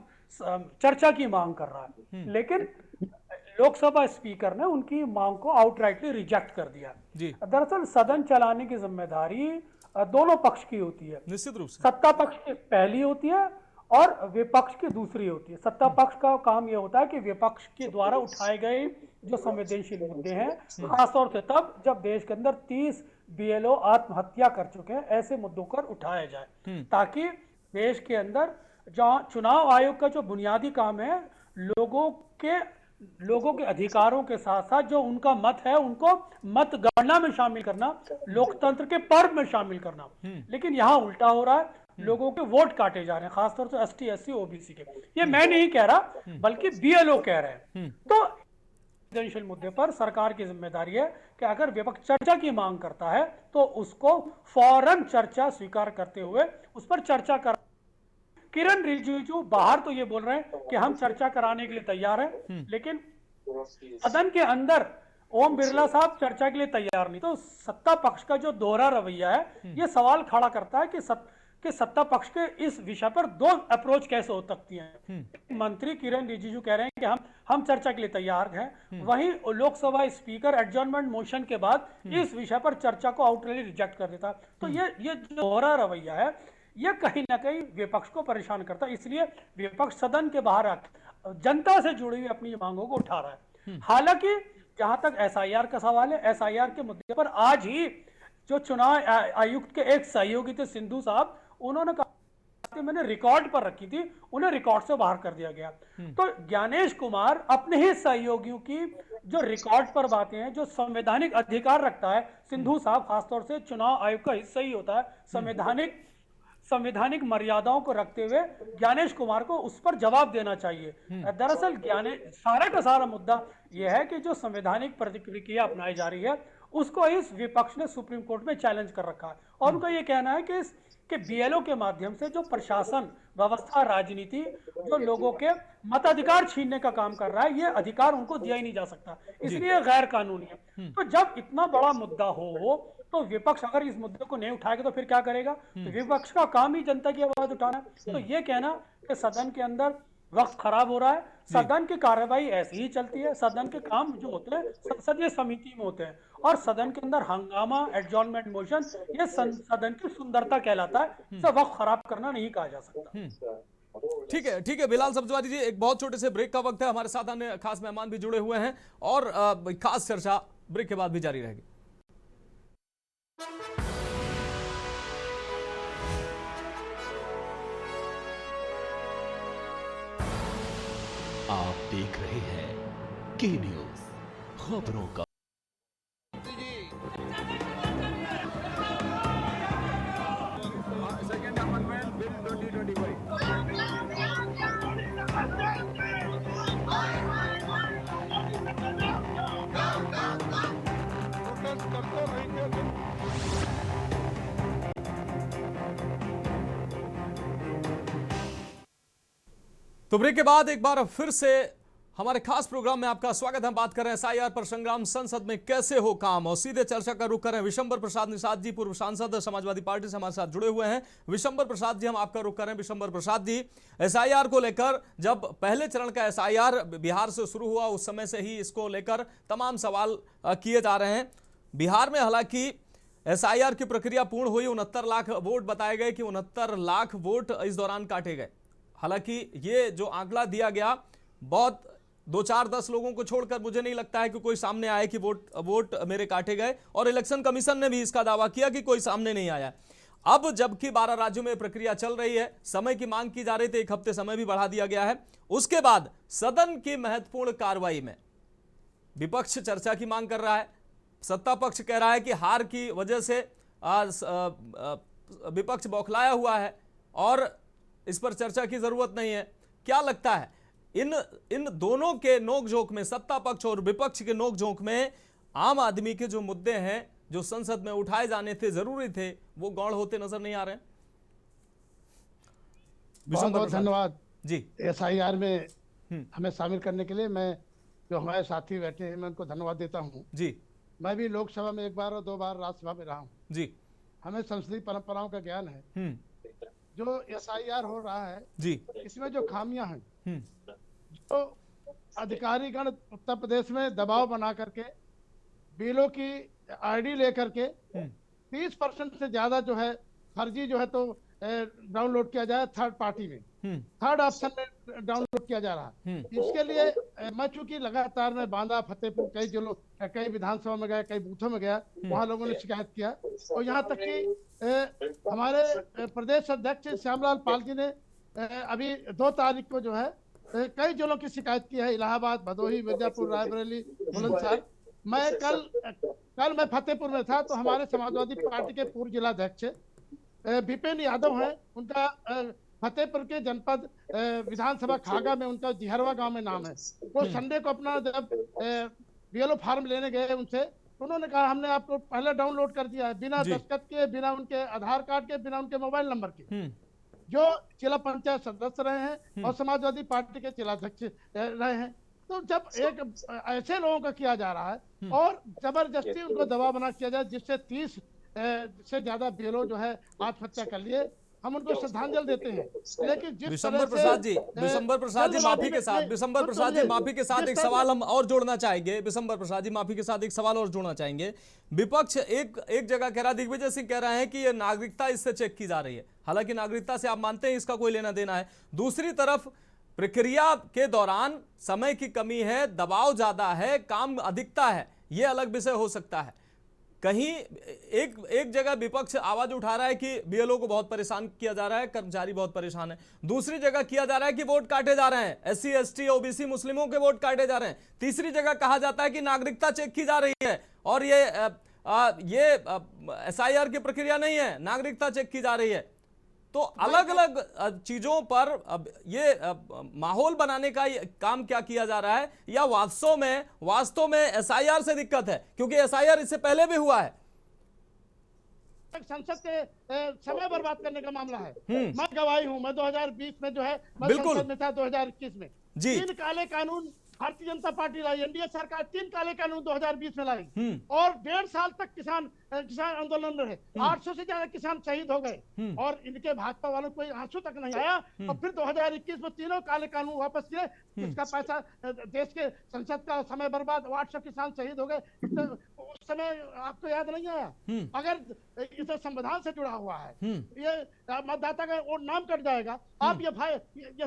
चर्चा की मांग कर रहा है, लेकिन लोकसभा स्पीकर ने उनकी मांग को आउटराइटली रिजेक्ट कर दिया। दरअसल सदन चलाने की जिम्मेदारी दोनों पक्ष की होती है, निश्चित रूप से सत्ता पक्ष की पहली होती है और विपक्ष की दूसरी होती है। सत्ता पक्ष का काम यह होता है कि विपक्ष के द्वारा उठाए गए जो संवेदनशील मुद्दे हैं, खासतौर से तब जब देश के अंदर 30 बीएलओ आत्महत्या कर चुके हैं, ऐसे मुद्दों पर उठाया जाए ताकि देश के अंदर जहां चुनाव आयोग का जो बुनियादी काम है, लोगों के अधिकारों के साथ साथ जो उनका मत है उनको मतगणना में शामिल करना, लोकतंत्र के पर्व में शामिल करना। लेकिन यहाँ उल्टा हो रहा है, लोगों के वोट काटे जा रहे हैं, खासतौर से एसटी एससी ओबीसी के। ये मैं नहीं कह रहा बल्कि बीएलओ कह रहे हैं। तो संवेदनशील मुद्दे पर सरकार की जिम्मेदारी है कि अगर विपक्ष चर्चा की मांग करता है तो उसको फौरन चर्चा स्वीकार करते हुए उस पर चर्चा कर। किरण रिजिजू बाहर तो ये बोल रहे हैं कि हम चर्चा कराने के लिए तैयार हैं, लेकिन सदन के अंदर ओम बिरला साहब चर्चा के लिए तैयार नहीं। तो सत्ता पक्ष का जो दोहरा रवैया है, ये सवाल खड़ा करता है कि सत्ता पक्ष के इस विषय पर दो अप्रोच कैसे हो सकती हैं। मंत्री किरण रिजिजू कह रहे हैं कि हम चर्चा के लिए तैयार हैं, वहीं लोकसभा स्पीकर एडजर्नमेंट मोशन के बाद इस विषय पर चर्चा को आउटराइटली रिजेक्ट कर देता। तो ये जो दोहरा रवैया है, ये कहीं ना कहीं विपक्ष को परेशान करता है। इसलिए विपक्ष सदन के बाहर जनता से जुड़ी हुई अपनी मांगों को उठा रहा है। हालांकि जहां तक एसआईआर का सवाल है, एसआईआर के मुद्दे पर आज ही जो चुनाव आयुक्त के एक सहयोगी थे सिंधु साहब, उन्होंने कहा मैंने रिकॉर्ड पर रखी थी, उन्हें रिकॉर्ड से बाहर कर दिया गया। तो ज्ञानेश कुमार अपने ही सहयोगियों की जो रिकॉर्ड पर बातें हैं, जो संवैधानिक अधिकार रखता है, सिंधु साहब खासतौर से चुनाव आयोग का हिस्सा ही होता है, संवैधानिक मर्यादाओं को रखते हुए ज्ञानेश कुमार को उस पर जवाब देना चाहिए। दरअसल सारा का सारा मुद्दा यह है कि जो संवैधानिक प्रक्रिया अपनाई जा रही है उसको इस विपक्ष ने सुप्रीम कोर्ट में चैलेंज कर रखा है और उनका यह कहना है कि बीएलओ के माध्यम से जो प्रशासन व्यवस्था राजनीति जो लोगों के मताधिकार छीनने का काम कर रहा है, ये अधिकार उनको दिया ही नहीं जा सकता, इसलिए गैर कानूनी है। तो जब इतना बड़ा मुद्दा हो तो विपक्ष अगर इस मुद्दे को नहीं उठाएगा तो फिर क्या करेगा? तो विपक्ष का काम ही जनता की आवाज उठाना है। तो ये कहना कि सदन के अंदर वक्त खराब हो रहा है। सदन की कार्यवाही ऐसी ही चलती है, सदन के काम जो होते हैं संसदीय समिति में होते हैं, और सदन के अंदर हंगामा, एडजॉर्नमेंट मोशन, ये सदन की सुंदरता कहलाता है। इसे वक्त खराब करना नहीं कहा जा सकता। ठीक है बिलाल सब्जवारी जी, एक बहुत छोटे से ब्रेक का वक्त है। हमारे साथ अन्य खास मेहमान भी जुड़े हुए हैं और खास चर्चा ब्रेक के बाद भी जारी रहेगी। आप देख रहे हैं के न्यूज, खबरों का सेकंड अमेंडमेंट बिल 2025 प्रोटेस्ट करते रहेंगे। तो ब्रेक के बाद एक बार फिर से हमारे खास प्रोग्राम में आपका स्वागत है। हम बात कर रहे हैं एसआईआर पर संग्राम, संसद में कैसे हो काम, और सीधे चर्चा का रुख कर रहे हैं विशंबर प्रसाद निषाद जी, पूर्व सांसद समाजवादी पार्टी से हमारे साथ जुड़े हुए हैं। विशंबर प्रसाद जी, हम आपका रुख कर रहे हैं। विशंबर प्रसाद जी, एसआईआर को लेकर जब पहले चरण का एसआईआर बिहार से शुरू हुआ, उस समय से ही इसको लेकर तमाम सवाल किए जा रहे हैं। बिहार में हालांकि एसआईआर की प्रक्रिया पूर्ण हुई, 69 लाख वोट बताए गए कि 69 लाख वोट इस दौरान काटे गए। हालांकि ये जो आंकड़ा दिया गया, बहुत 2-4-10 लोगों को छोड़कर मुझे नहीं लगता है कि कोई सामने आए कि वोट मेरे काटे गए, और इलेक्शन कमीशन ने भी इसका दावा किया कि कोई सामने नहीं आया। अब जबकि 12 राज्यों में प्रक्रिया चल रही है, समय की मांग की जा रही थी, 1 हफ्ते समय भी बढ़ा दिया गया है। उसके बाद सदन की महत्वपूर्ण कार्रवाई में विपक्ष चर्चा की मांग कर रहा है, सत्ता पक्ष कह रहा है कि हार की वजह से विपक्ष बौखलाया हुआ है और इस पर चर्चा की जरूरत नहीं है। क्या लगता है इन दोनों के नोकझोंक में, सत्ता पक्ष और विपक्ष के नोकझोंक में, आम आदमी के जो मुद्दे हैं जो संसद में उठाए जाने थे, जरूरी थे, वो गौण होते नजर नहीं आ रहे हैं? बहुत बहुत धन्यवाद जी एसआईआर में हमें शामिल करने के लिए। मैं जो हमारे साथी बैठे हैं, मैं उनको धन्यवाद देता हूँ जी। मैं भी लोकसभा में 1 बार और 2 बार राज्यसभा में रहा हूँ जी। हमें संसदीय परंपराओं का ज्ञान है। जो एसआईआर हो रहा है जी, इसमें जो खामियां हैं, जो अधिकारीगण उत्तर प्रदेश में दबाव बना करके बिलों की आईडी लेकर के 30% से ज्यादा जो है फर्जी जो है तो डाउनलोड किया जाए थर्ड पार्टी में, थर्ड ऑप्शन में डाउनलोड किया जा रहा है। इसके लिए मैं चूंकि लगातार मैं बांदा, फतेहपुर, कई विधानसभा में गया, कई बूथों में गया, वहाँ लोगों ने शिकायत किया, और यहाँ तक कि हमारे प्रदेश अध्यक्ष श्यामलाल पाल जी ने अभी 2 तारीख को जो है कई जिलों की शिकायत की है, इलाहाबाद, भदोही, मिर्जापुर, रायबरेली, बुलंदशहर। मैं कल मैं फतेहपुर में था, तो हमारे समाजवादी पार्टी के पूर्व जिलाध्यक्ष विपिन यादव हैं, उनका फतेहपुर के जनपद विधानसभा खागा में उनका जिहरवा गांव में नाम है। वो संडे को अपना जब बीएलओ फार्म लेने गए उनसे, तो उन्होंने कहा हमने आपको पहले डाउनलोड कर दिया है, बिना दस्तखत के, बिना उनके आधार कार्ड के, बिना उनके मोबाइल नंबर के। जो जिला पंचायत सदस्य रहे हैं और समाजवादी पार्टी के जिलाध्यक्ष रहे हैं, तो जब एक ऐसे लोगों का किया जा रहा है और जबरदस्ती उनको दबाव बना किया जाए, जिससे 30 से ज्यादा बीएलओ जो है आत्महत्या कर लिए, हम उनको श्रद्धांजलि देते हैं। लेकिन जिस विशंबर प्रसाद जी माफी के साथ, विशंबर प्रसाद जी माफी के साथ एक सवाल हम और जोड़ना चाहेंगे। विशंबर प्रसाद जी माफी के साथ एक सवाल और जोड़ना चाहेंगे। विपक्ष एक जगह कह रहा है, दिग्विजय सिंह कह रहे हैं कि ये नागरिकता इससे चेक की जा रही है, हालांकि नागरिकता से आप मानते हैं इसका कोई लेना देना है। दूसरी तरफ प्रक्रिया के दौरान समय की कमी है, दबाव ज्यादा है, काम अधिकता है, ये अलग विषय हो सकता है। कहीं एक जगह विपक्ष आवाज उठा रहा है कि बीएलओ को बहुत परेशान किया जा रहा है, कर्मचारी बहुत परेशान है। दूसरी जगह किया जा रहा है कि वोट काटे जा रहे हैं, एससी, एसटी, ओबीसी, मुस्लिमों के वोट काटे जा रहे हैं। तीसरी जगह कहा जाता है कि नागरिकता चेक की जा रही है और ये एसआईआर की प्रक्रिया नहीं है, नागरिकता चेक की जा रही है। तो अलग अलग चीजों पर अब ये माहौल बनाने का काम क्या किया जा रहा है, या वास्तव में एसआईआर से दिक्कत है? क्योंकि एसआईआर इससे पहले भी हुआ है। संसद के समय बर्बाद करने का मामला है। मैं गवाही हूं, मैं 2020 में जो है मैं संसद में था, 2021 में 3 काले कानून भारतीय जनता पार्टी लाई, एनडीए सरकार 3 काले कानून 2020 में लाई और 1.5 साल तक किसान आंदोलन में रहे। 800 से ज्यादा किसान शहीद हो गए और इनके भाजपा वालों को कोई आंसू तक नहीं आया। और फिर 2021 में तीनों काले कानून वापस किए, उसका पैसा देश के संसद का समय बर्बाद, 800 किसान शहीद हो गए। उस समय आपको याद नहीं आया? अगर इसे संविधान से जुड़ा हुआ है, ये मतदाता का वो नाम कट जाएगा। आप ये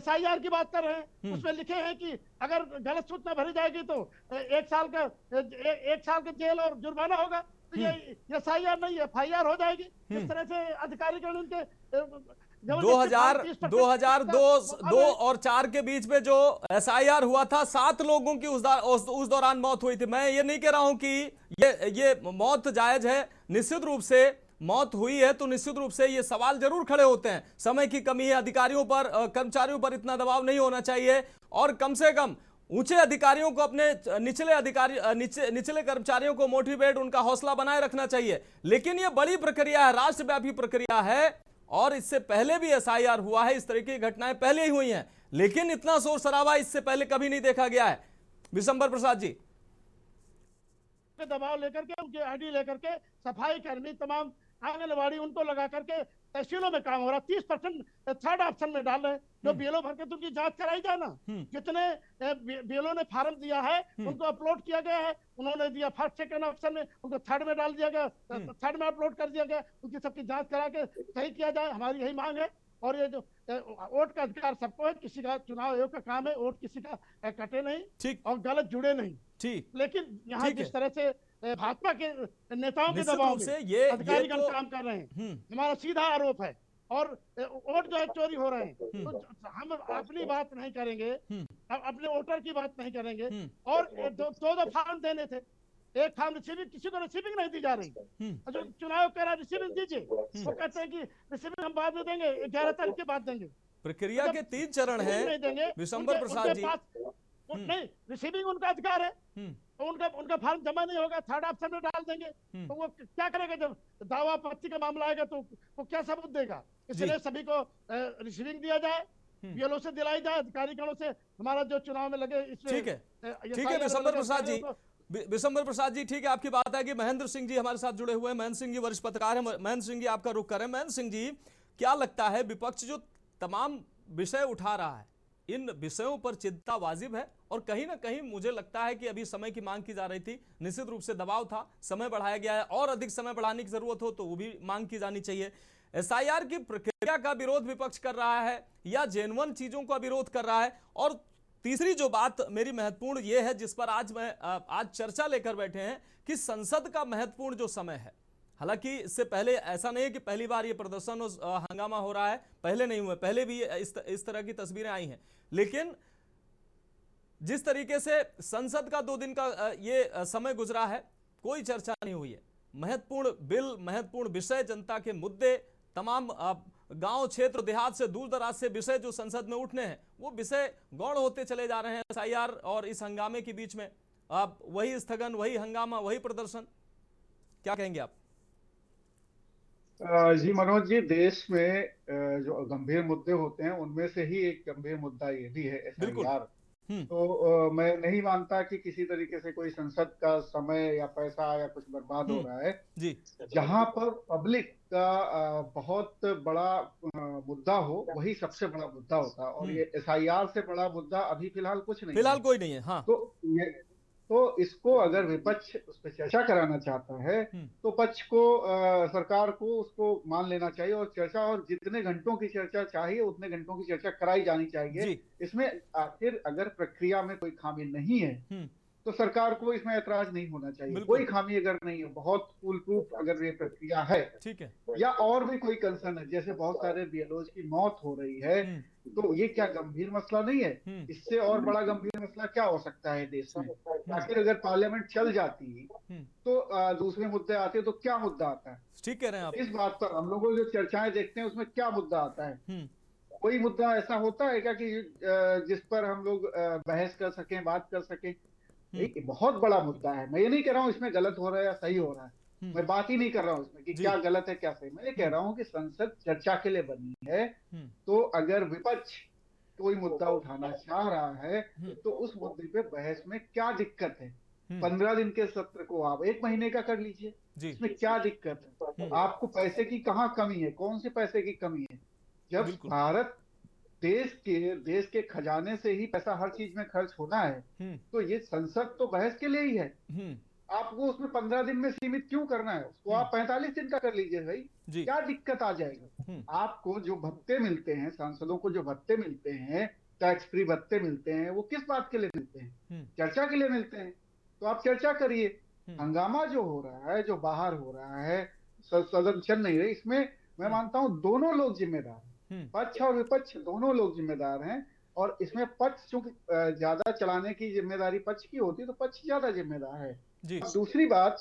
SIR की बात कर रहे हैं, उसमें लिखे हैं कि अगर गलत सूचना भरी जाएगी तो 1 साल का जेल और जुर्माना होगा। तो ये SIR नहीं, FIR हो जाएगी। इस तरह से अधिकारीगण उनके 2002 और 4 के बीच में जो SIR हुआ था, 7 लोगों की उस दौरान मौत हुई थी। मैं ये नहीं कह रहा हूं कि ये मौत जायज है, निश्चित रूप से मौत हुई है तो निश्चित रूप से ये सवाल जरूर खड़े होते हैं। समय की कमी है, अधिकारियों पर, कर्मचारियों पर इतना दबाव नहीं होना चाहिए और कम से कम ऊंचे अधिकारियों को अपने निचले कर्मचारियों को मोटिवेट, उनका हौसला बनाए रखना चाहिए। लेकिन ये बड़ी प्रक्रिया है, राष्ट्रव्यापी प्रक्रिया है और इससे पहले भी SIR हुआ है, इस तरह की घटनाएं पहले ही हुई हैं, लेकिन इतना शोर शराबा इससे पहले कभी नहीं देखा गया है। विशंबर प्रसाद जी, दबाव लेकर के, उनके ID लेकर के सफाई कर्मी, तमाम आंगनबाड़ी, उनको लगा करके तहसीलों में काम हो रहा। 30% थर्ड ऑप्शन में डाल रहे हैं। जो BLO भर के तो उनकी जांच कराई जाए ना। जितने BLO ने फार्म दिया है उनको अपलोड किया गया है, उन्होंने दिया फर्स्ट सेकंड ऑप्शन में, उनको थर्ड में डाल दिया गया, थर्ड में अपलोड कर दिया गया। उनकी सबकी जांच करा के सही किया जाए, हमारी यही मांग है। और ये जो वोट का अधिकार सबको है, किसी का चुनाव आयोग का काम है, वोट किसी का कटे नहीं और गलत जुड़े नहीं। ठीक, लेकिन यहाँ जिस तरह से भाजपा के नेताओं के दबाव से ये अधिकारीगण काम कर रहे हैं, हमारा सीधा आरोप है। और वोट जो है चोरी हो रहे हैं, तो हम अपनी बात नहीं करेंगे, अपने वोटर की बात नहीं करेंगे। और 2 फार्म देने थे, एक फार्म रिसीविंग, किसी को रिसीविंग नहीं दी जा रही। जो चुनाव कह रहा है रिसीविंग दीजिए, वो कहते हैं कि रिसीविंग हम बाद में देंगे, 11 तारीख के बाद देंगे। प्रक्रिया के 3 चरण हैं विशंबर प्रसाद जी। नहीं, रिसीविंग उनका अधिकार है, तो उनका फार्म जमा नहीं होगा, थर्ड ऑप्शन में डाल देंगे। तो वो क्या करेगा? जब दावा आपत्ति का मामला आएगा तो वो क्या सबूत देगा? इसलिए सभी को रिसीविंग दिया जाए, BLO से दिलाई जाए, अधिकारीगणों से हमारा जो चुनाव में लगे। ठीक है विशंबर प्रसाद जी, विशंबर प्रसाद जी, ठीक है, आपकी बात है कि महेंद्र सिंह जी हमारे साथ जुड़े हुए हैं। महेंद्र सिंह जी वरिष्ठ पत्रकार हैं। महेंद्र सिंह जी, आपका रुख करें। महेंद्र सिंह जी, क्या लगता है विपक्ष जो तमाम विषय उठा रहा है, इन विषयों पर चिंता वाजिब है? और कहीं ना कहीं मुझे लगता है कि अभी समय की मांग की जा रही थी, निश्चित रूप से दबाव था, समय बढ़ाया गया है और अधिक समय बढ़ाने की जरूरत हो तो वो भी मांग की जानी चाहिए। SIR की प्रक्रिया का विरोध विपक्ष कर रहा है या जेन्युइन चीजों का विरोध कर रहा है? और तीसरी जो बात मेरी महत्वपूर्ण ये है, जिस पर आज चर्चा लेकर बैठे हैं, कि संसद का महत्वपूर्ण जो समय है। हालांकि इससे पहले ऐसा नहीं है कि पहली बार ये प्रदर्शन और हंगामा हो रहा है, पहले नहीं हुआ, पहले भी इस तरह की तस्वीरें आई हैं। लेकिन जिस तरीके से संसद का 2 दिन का ये समय गुजरा है, कोई चर्चा नहीं हुई है। महत्वपूर्ण बिल, महत्वपूर्ण विषय, जनता के मुद्दे, तमाम गांव, क्षेत्र, देहात से, दूर दराज से विषय जो संसद में उठने हैं, वो विषय गौण होते चले जा रहे हैं। SIR और इस हंगामे के बीच में अब वही स्थगन, वही हंगामा, वही प्रदर्शन, क्या कहेंगे आप? जी मनोज जी, देश में जो गंभीर मुद्दे होते हैं उनमें से ही एक गंभीर मुद्दा ये भी है SIR। तो मैं नहीं मानता कि किसी तरीके से कोई संसद का समय या पैसा या कुछ बर्बाद हो रहा है जी। जहां पर पब्लिक का बहुत बड़ा मुद्दा हो, वही सबसे बड़ा मुद्दा होता है। और ये SIR से बड़ा मुद्दा अभी फिलहाल कुछ नहीं, फिलहाल कोई नहीं है। हाँ, तो इसको अगर विपक्ष उस पर चर्चा कराना चाहता है तो पक्ष को, सरकार को उसको मान लेना चाहिए और चर्चा, और जितने घंटों की चर्चा चाहिए उतने घंटों की चर्चा कराई जानी चाहिए। इसमें आखिर अगर प्रक्रिया में कोई खामी नहीं है तो सरकार को इसमें ऐतराज नहीं होना चाहिए। कोई खामी अगर नहीं है, बहुत फुल प्रूफ अगर ये प्रक्रिया है, ठीक है, या और भी कोई कंसर्न है, जैसे बहुत सारे BLOs की मौत हो रही है, तो ये क्या गंभीर मसला नहीं है? इससे और बड़ा गंभीर मसला क्या हो सकता है देश में? आखिर अगर पार्लियामेंट चल जाती तो दूसरे मुद्दे आते तो क्या मुद्दा आता है? ठीक कह रहे हैं आप। इस बात पर हम लोग जो चर्चाएं देखते हैं उसमें क्या मुद्दा आता है? कोई मुद्दा ऐसा होता है क्या कि जिस पर हम लोग बहस कर सकें, बात कर सकें? एक बहुत बड़ा मुद्दा है। मैं ये नहीं कह रहा हूँ इसमें गलत हो रहा है या सही हो रहा है, मैं बात ही नहीं कर रहा हूँ इसमें कि क्या गलत है क्या सही। मैं ये कह रहा हूँ कि संसद चर्चा के लिए बनी है, तो अगर विपक्ष कोई मुद्दा उठाना चाह रहा है तो उस मुद्दे पे बहस में क्या दिक्कत है? 15 दिन के सत्र को आप 1 महीने का कर लीजिए, इसमें क्या दिक्कत है? आपको पैसे की कहाँ कमी है? कौन से पैसे की कमी है? जब भारत देश के खजाने से ही पैसा हर चीज में खर्च होना है तो ये संसद तो बहस के लिए ही है। आपको उसमें 15 दिन में सीमित क्यों करना है? उसको आप 45 दिन का कर लीजिए भाई, क्या दिक्कत आ जाएगी? आपको जो भत्ते मिलते हैं, सांसदों को जो भत्ते मिलते हैं, टैक्स फ्री भत्ते मिलते हैं, वो किस बात के लिए मिलते हैं? चर्चा के लिए मिलते हैं। तो आप चर्चा करिए। हंगामा जो हो रहा है, जो बाहर हो रहा है, सदन चल नहीं रही, इसमें मैं मानता हूं दोनों लोग जिम्मेदार हैं, पक्ष और विपक्ष दोनों लोग जिम्मेदार हैं। और इसमें पक्ष चूंकि ज्यादा चलाने की जिम्मेदारी पक्ष की होती है तो पक्ष ज्यादा जिम्मेदार है। दूसरी बात,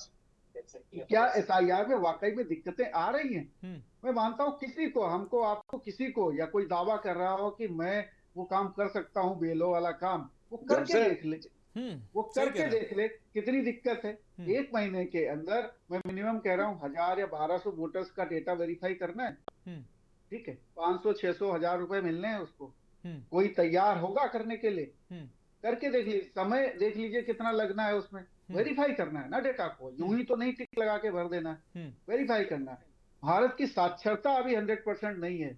क्या SIR में वाकई में दिक्कतें आ रही हैं? मैं मानता हूँ किसी को, हमको, आपको, किसी को, या कोई दावा कर रहा हो कि मैं वो काम कर सकता हूँ, BLO वाला काम, वो करके देख ले, वो करके देख ले कितनी दिक्कत है। 1 महीने के अंदर मैं मिनिमम कह रहा हूँ 1000 या 1200 वोटर्स का डेटा वेरीफाई करना है, ठीक है, 500, 600, 1000 रुपए मिलने हैं उसको। कोई तैयार होगा करने के लिए? करके देख लीजिए, समय देख लीजिए कितना लगना है उसमें। वेरीफाई करना है ना डेटा को, यूं ही तो नहीं टिक लगा के भर देना है, वेरीफाई करना है। भारत की साक्षरता अभी 100% नहीं है।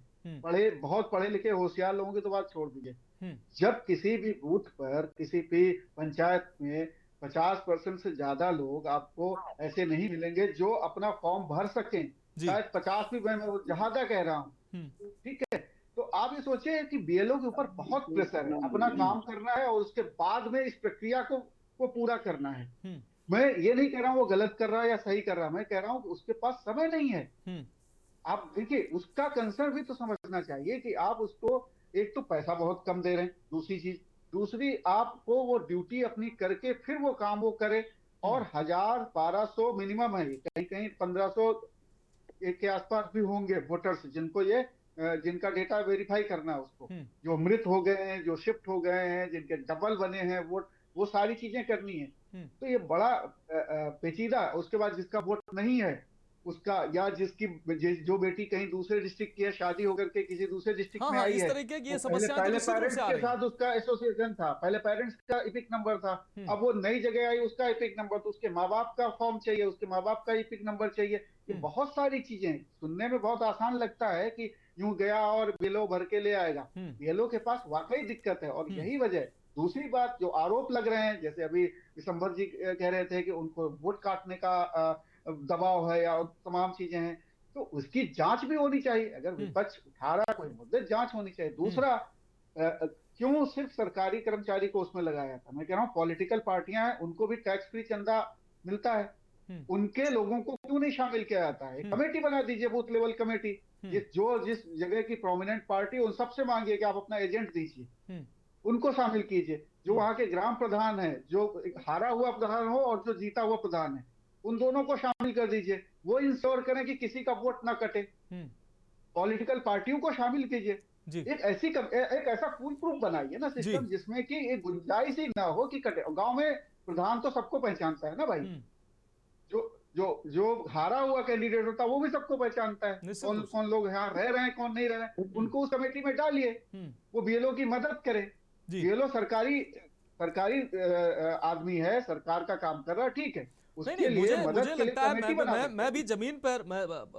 बहुत पढ़े लिखे होशियार लोगों की तो बात छोड़ दीजिए। जब किसी भी बूथ पर, किसी भी पंचायत में 50% से ज्यादा लोग आपको ऐसे नहीं मिलेंगे जो अपना फॉर्म भर सकें, शायद 50 भी मैं ज्यादा कह रहा हूँ, ठीक है। तो आप ये सोचिए कि BLO के ऊपर बहुत प्रेशर है, अपना काम करना है और उसके बाद में इस प्रक्रिया को पूरा करना है। मैं ये नहीं कह रहा हूँ वो गलत कर रहा है या सही कर रहा है, मैं कह रहा हूँ कि उसके पास समय नहीं है। आप देखिए, उसका कंसर्न भी तो समझना चाहिए कि आप उसको, एक तो पैसा बहुत कम दे रहे हैं, दूसरी चीज, दूसरी आपको वो ड्यूटी अपनी करके फिर वो काम वो करे। और 1000-1200 मिनिमम है, कहीं कहीं 1500 के आसपास भी होंगे वोटर्स जिनको जिनका डेटा वेरीफाई करना है उसको, जो मृत हो गए हैं, जो शिफ्ट हो गए हैं, जिनके डबल बने हैं वोट, वो सारी चीजें करनी है। तो ये बड़ा पेचीदा। उसके बाद जिसका वोट नहीं है उसका, या जो बेटी कहीं दूसरे डिस्ट्रिक्ट की है, शादी होकर के किसी दूसरे डिस्ट्रिक्ट में आई है, पहले पेरेंट्स के साथ उसका एसोसिएशन था, पहले पेरेंट्स का इपिक नंबर था, अब वो नई जगह आई उसका इपिक नंबर, तो उसके माँ बाप का फॉर्म चाहिए, उसके माँ बाप का इपिक नंबर चाहिए। ये बहुत सारी चीजें सुनने में बहुत आसान लगता है कि यूं गया और BLO भर के ले आएगा। BLO के पास वाकई दिक्कत है। और यही वजह। दूसरी बात, जो आरोप लग रहे हैं, जैसे अभी विशंबर जी कह रहे थे कि उनको वोट काटने का दबाव है या तमाम चीजें हैं, तो उसकी जांच भी होनी चाहिए। अगर विपक्ष उठा रहा कोई मुद्दे, जांच होनी चाहिए। दूसरा, क्यों सिर्फ सरकारी कर्मचारी को उसमें लगाया था? मैं कह रहा हूँ पॉलिटिकल पार्टियां हैं, उनको भी टैक्स फ्री चंदा मिलता है, उनके लोगों को क्यों नहीं शामिल किया जाता है? कमेटी बना दीजिए, बूथ लेवल कमेटी, जिस जगह की प्रोमिनेंट पार्टी, उन सबसे मांगिए कि आप अपना एजेंट दीजिए, उनको शामिल कीजिए। जो वहां के ग्राम प्रधान है, जो एक हारा हुआ प्रधान हो और जो जीता हुआ प्रधान है, उन दोनों को शामिल कर दीजिए। वो इंश्योर करें कि किसी का वोट ना कटे। पॉलिटिकल पार्टियों को शामिल कीजिए। एक ऐसा फुल प्रूफ बनाइए ना सिस्टम, जिसमें कि एक गुंजाइश ही ना हो कि कटे। गांव में प्रधान तो सबको पहचानता है ना भाई, जो हारा हुआ कैंडिडेट होता है वो भी सबको पहचानता है, कौन लोग यहाँ रह रहे हैं, कौन नहीं रह रहे हैं। उनको उस कमेटी में डालिए, वो BLO की मदद करे। BLO सरकारी आदमी है, सरकार का काम कर रहा है, ठीक है। नहीं, मुझे लगता है मैं भी जमीन पर,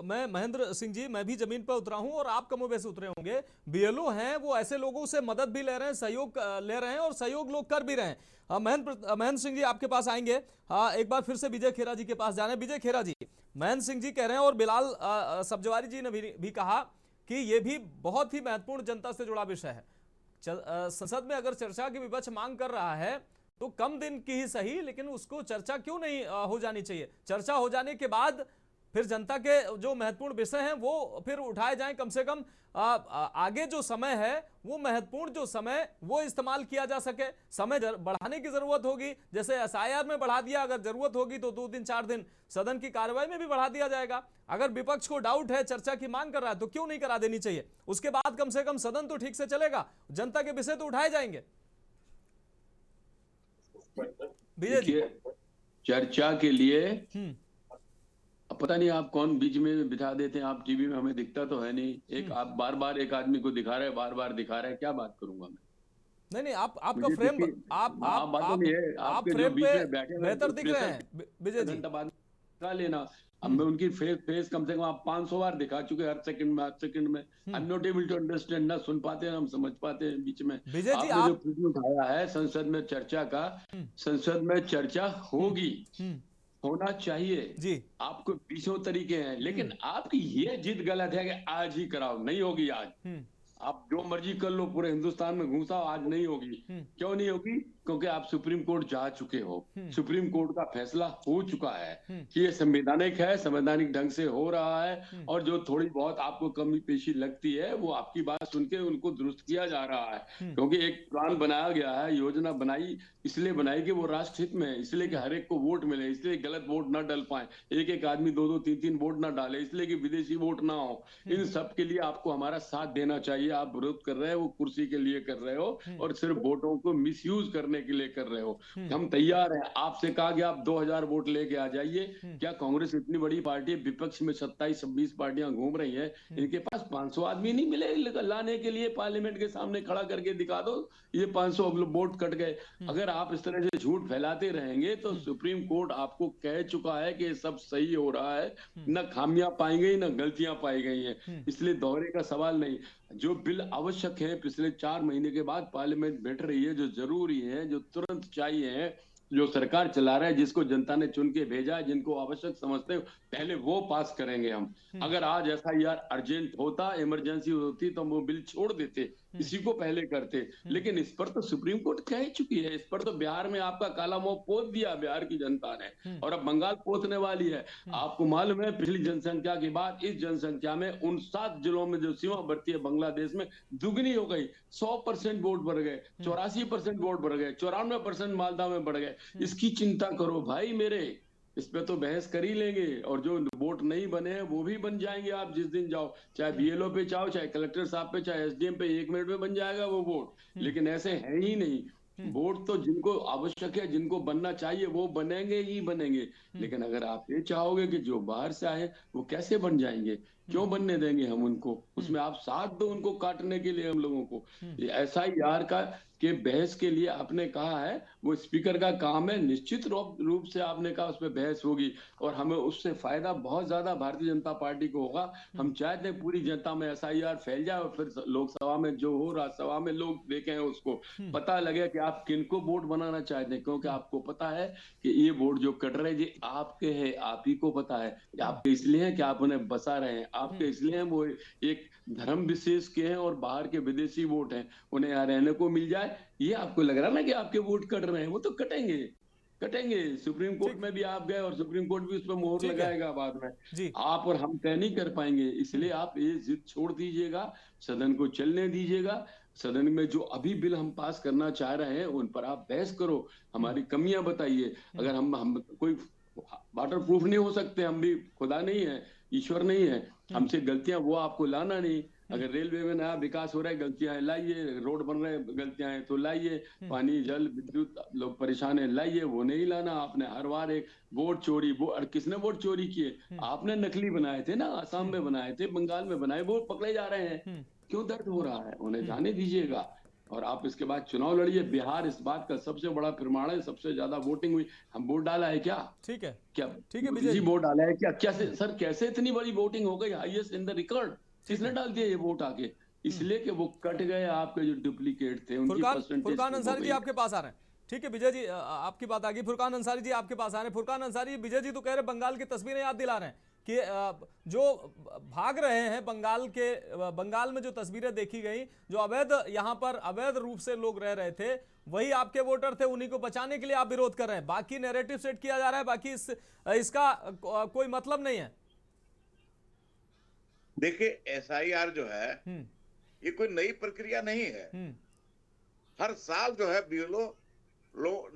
मैं महेंद्र सिंह जी, मैं भी जमीन पर उतरा हूं और आप कमोबेश उतरे होंगे। BLO हैं, वो ऐसे लोगों से मदद भी ले रहे हैं, सहयोग ले रहे हैं और सहयोग लोग कर भी रहे हैं। महेंद्र सिंह जी आपके पास आएंगे। एक बार फिर से विजय खेरा जी के पास जाना है। विजय खेरा जी, महेंद्र सिंह जी कह रहे हैं और बिलाल सब्जवारी जी ने भी कहा कि ये भी बहुत ही महत्वपूर्ण जनता से जुड़ा विषय है। संसद में अगर चर्चा की विपक्ष मांग कर रहा है तो कम दिन की ही सही, लेकिन उसको चर्चा क्यों नहीं हो जानी चाहिए? चर्चा हो जाने के बाद फिर जनता के जो महत्वपूर्ण विषय हैं वो फिर उठाए जाएं। कम से कम आगे जो समय है वो महत्वपूर्ण जो समय वो इस्तेमाल किया जा सके। समय बढ़ाने की जरूरत होगी, जैसे SIR में बढ़ा दिया, अगर जरूरत होगी तो 2 दिन 4 दिन सदन की कार्रवाई में भी बढ़ा दिया जाएगा। अगर विपक्ष को डाउट है, चर्चा की मांग कर रहा है, तो क्यों नहीं करा देनी चाहिए? उसके बाद कम से कम सदन तो ठीक से चलेगा, जनता के विषय तो उठाए जाएंगे। देखिए, चर्चा के लिए अब पता नहीं आप कौन बीच में बिठा देते हैं, आप टीवी में, हमें दिखता तो है नहीं। एक आप बार बार एक आदमी को दिखा रहे हैं, बार बार दिखा रहे हैं, क्या बात करूंगा मैं? नहीं, आपका फ्रेम आप फ्रेम पे बेहतर दिख रहे हैं विजय जी। घंटा बाद दिखा लेना। अब मैं उनकी फेस कम से कम आप 500 बार दिखा चुके, हर सेकंड में। I am not able to understand, ना सुन पाते हैं ना हम समझ पाते हैं बीच में। विजय जी, आपने जो प्रश्न उठाया है संसद में चर्चा का, संसद में चर्चा होगी, होना चाहिए जी। आपको 20 तरीके हैं, लेकिन आपकी ये जिद गलत है कि आज ही कराओ। नहीं होगी आज, आप जो मर्जी कर लो, पूरे हिंदुस्तान में घुसाओ, आज नहीं होगी। क्यों नहीं होगी? क्योंकि आप सुप्रीम कोर्ट जा चुके हो। सुप्रीम कोर्ट का फैसला हो चुका है कि ये संवैधानिक है, संवैधानिक ढंग से हो रहा है, और जो थोड़ी बहुत आपको कमी पेशी लगती है वो आपकी बात सुन के उनको दुरुस्त किया जा रहा है। क्योंकि एक प्लान बनाया गया है, योजना बनाई, इसलिए बनाई कि वो राष्ट्र हित में है, इसलिए कि हर एक को वोट मिले, इसलिए गलत वोट ना डल पाए, एक एक आदमी 2-2, 3-3 वोट ना डाले, इसलिए कि विदेशी वोट ना हो। इन सब के लिए आपको हमारा साथ देना चाहिए। आप विरोध कर रहे हो वो कुर्सी के लिए कर रहे हो, और सिर्फ वोटों को मिसयूज करने के लिए कर रहे हो। हम तैयार हैं। आपसे कहा गया आप 2000 वोट लेके आ जाइए। क्या कांग्रेस इतनी बड़ी पार्टी है, विपक्ष में 27-26 पार्टियां घूम रही हैं, इनके पास 500 आदमी नहीं मिले लाने के लिए? पार्लियामेंट के सामने खड़ा करके दिखा दो ये 500 वोट कट गए। अगर आप इस तरह से झूठ फैलाते रहेंगे तो सुप्रीम कोर्ट आपको कह चुका है कि सब सही हो रहा है, न खामियां पाई गई न गलतियां पाई गई हैं। इसलिए दोहरे का सवाल नहीं। जो बिल आवश्यक है, पिछले 4 महीने के बाद पार्लियामेंट बैठ रही है, जो जरूरी है, जो तुरंत चाहिए है, जो सरकार चला रहा है, जिसको जनता ने चुन के भेजा है, जिनको आवश्यक समझते हैं, पहले वो पास करेंगे हम। अगर आज FIR अर्जेंट होता, इमरजेंसी होती, तो हम वो बिल छोड़ देते, इसी को पहले करते। लेकिन इस पर तो सुप्रीम कोर्ट कह चुकी है, इस पर तो बिहार में आपका काला मुंह पोत दिया बिहार की जनता ने, और अब बंगाल पोतने वाली है। आपको मालूम है पिछली जनसंख्या के बाद इस जनसंख्या में 59 जिलों में जो सीमावर्ती है बांग्लादेश में दुगनी हो गई। 100% वोट बढ़ गए, 84% वोट बढ़ गए, 94% मालदा में बढ़ गए। इसकी चिंता करो भाई मेरे, इस पे तो बहस कर ही लेंगे, और जो वोट नहीं बने हैं वो भी बन जाएंगे। आप जिस दिन जाओ, चाहे BLO पे जाओ, चाहे कलेक्टर साहब पे, चाहे SDM पे, 1 मिनट में बन जाएगा वो वोट। लेकिन ऐसे है ही नहीं। वोट तो जिनको आवश्यक है, जिनको बनना चाहिए, वो बनेंगे ही बनेंगे। लेकिन अगर आप ये चाहोगे कि जो बाहर से आए वो कैसे बन जाएंगे, क्यों बनने देंगे हम उनको? उसमें आप साथ दो उनको काटने के लिए हम लोगों को। SIR का के बहस के लिए आपने कहा है, वो स्पीकर का काम है। निश्चित रूप से आपने कहा उस पर बहस होगी, और हमें उससे फायदा बहुत ज्यादा भारतीय जनता पार्टी को होगा। हम चाहते हैं पूरी जनता में SIR फैल जाए, और फिर लोकसभा में जो हो, राज्यसभा में लोग देखें, उसको पता लगे कि आप किनको वोट बनाना चाहते हैं। क्योंकि आपको पता है कि ये वोट जो कट रहे हैं आपके हैं, आप ही को पता है। आपके इसलिए है कि आप उन्हें बसा रहे हैं, आपके इसलिए हैं वो एक धर्म विशेष के हैं, और बाहर के विदेशी वोट हैं, उन्हें यहाँ रहने को मिल जाए। ये आपको लग रहा है ना कि आपके वोट कट रहे हैं, वो तो कटेंगे। सुप्रीम कोर्ट में भी आप गए, और सुप्रीम कोर्ट भी उस पर मोहर लगाएगा बाद में। आप और हम तय नहीं कर पाएंगे, इसलिए आप ये जिद छोड़ दीजिएगा, सदन को चलने दीजिएगा। सदन में जो अभी बिल हम पास करना चाह रहे हैं उन पर आप बहस करो, हमारी कमियां बताइए। अगर हम कोई वाटर प्रूफ नहीं हो सकते, हम भी खुदा नहीं है, ईश्वर नहीं है, हमसे गलतियां वो आपको लाना नहीं। अगर रेलवे में नया विकास हो रहा है, गलतियां हैं लाइए, रोड बन रहे हैं, गलतियां हैं तो लाइए, पानी जल विद्युत लोग परेशान है लाइए, वो नहीं लाना आपने। हर बार एक वोट चोरी, वो किसने वोट चोरी किए? आपने नकली बनाए थे ना, आसाम में बनाए थे, बंगाल में बनाए, वो पकड़े जा रहे हैं। क्यों दर्द हो रहा है? उन्हें जाने दीजिएगा, और आप इसके बाद चुनाव लड़िए। बिहार इस बात का सबसे बड़ा प्रमाण है, सबसे ज्यादा वोटिंग हुई। हम वोट डाला है क्या? ठीक है, क्या ठीक है विजय जी, वोट डाला है क्या? कैसे सर, कैसे इतनी बड़ी वोटिंग हो गई, हाईएस्ट इन द रिकॉर्ड? किसने डाल दिया ये वोट आके? इसलिए कि वो कट गए आपके जो डुप्लीकेट थे, उनकी परसेंटेज। फुरकान अंसारी जी आपके पास आ रहे हैं। ठीक है विजय जी, आपकी बात आ गई। फुरकान अंसारी जी आपके पास आ रहे हैं। फुरकान अंसारी, विजय जी तो कह रहे बंगाल की तस्वीरें याद दिला रहे हैं कि जो भाग रहे हैं बंगाल में जो तस्वीरें देखी गई, जो यहाँ पर अवैध रूप से लोग रह रहे थे, वही आपके वोटर थे, उन्हीं को बचाने के लिए आप विरोध कर रहे हैं। बाकी नैरेटिव सेट किया जा रहा है, बाकी इसका कोई मतलब नहीं है। देखिए SIR जो है ये कोई नई प्रक्रिया नहीं है। हर साल जो है BLO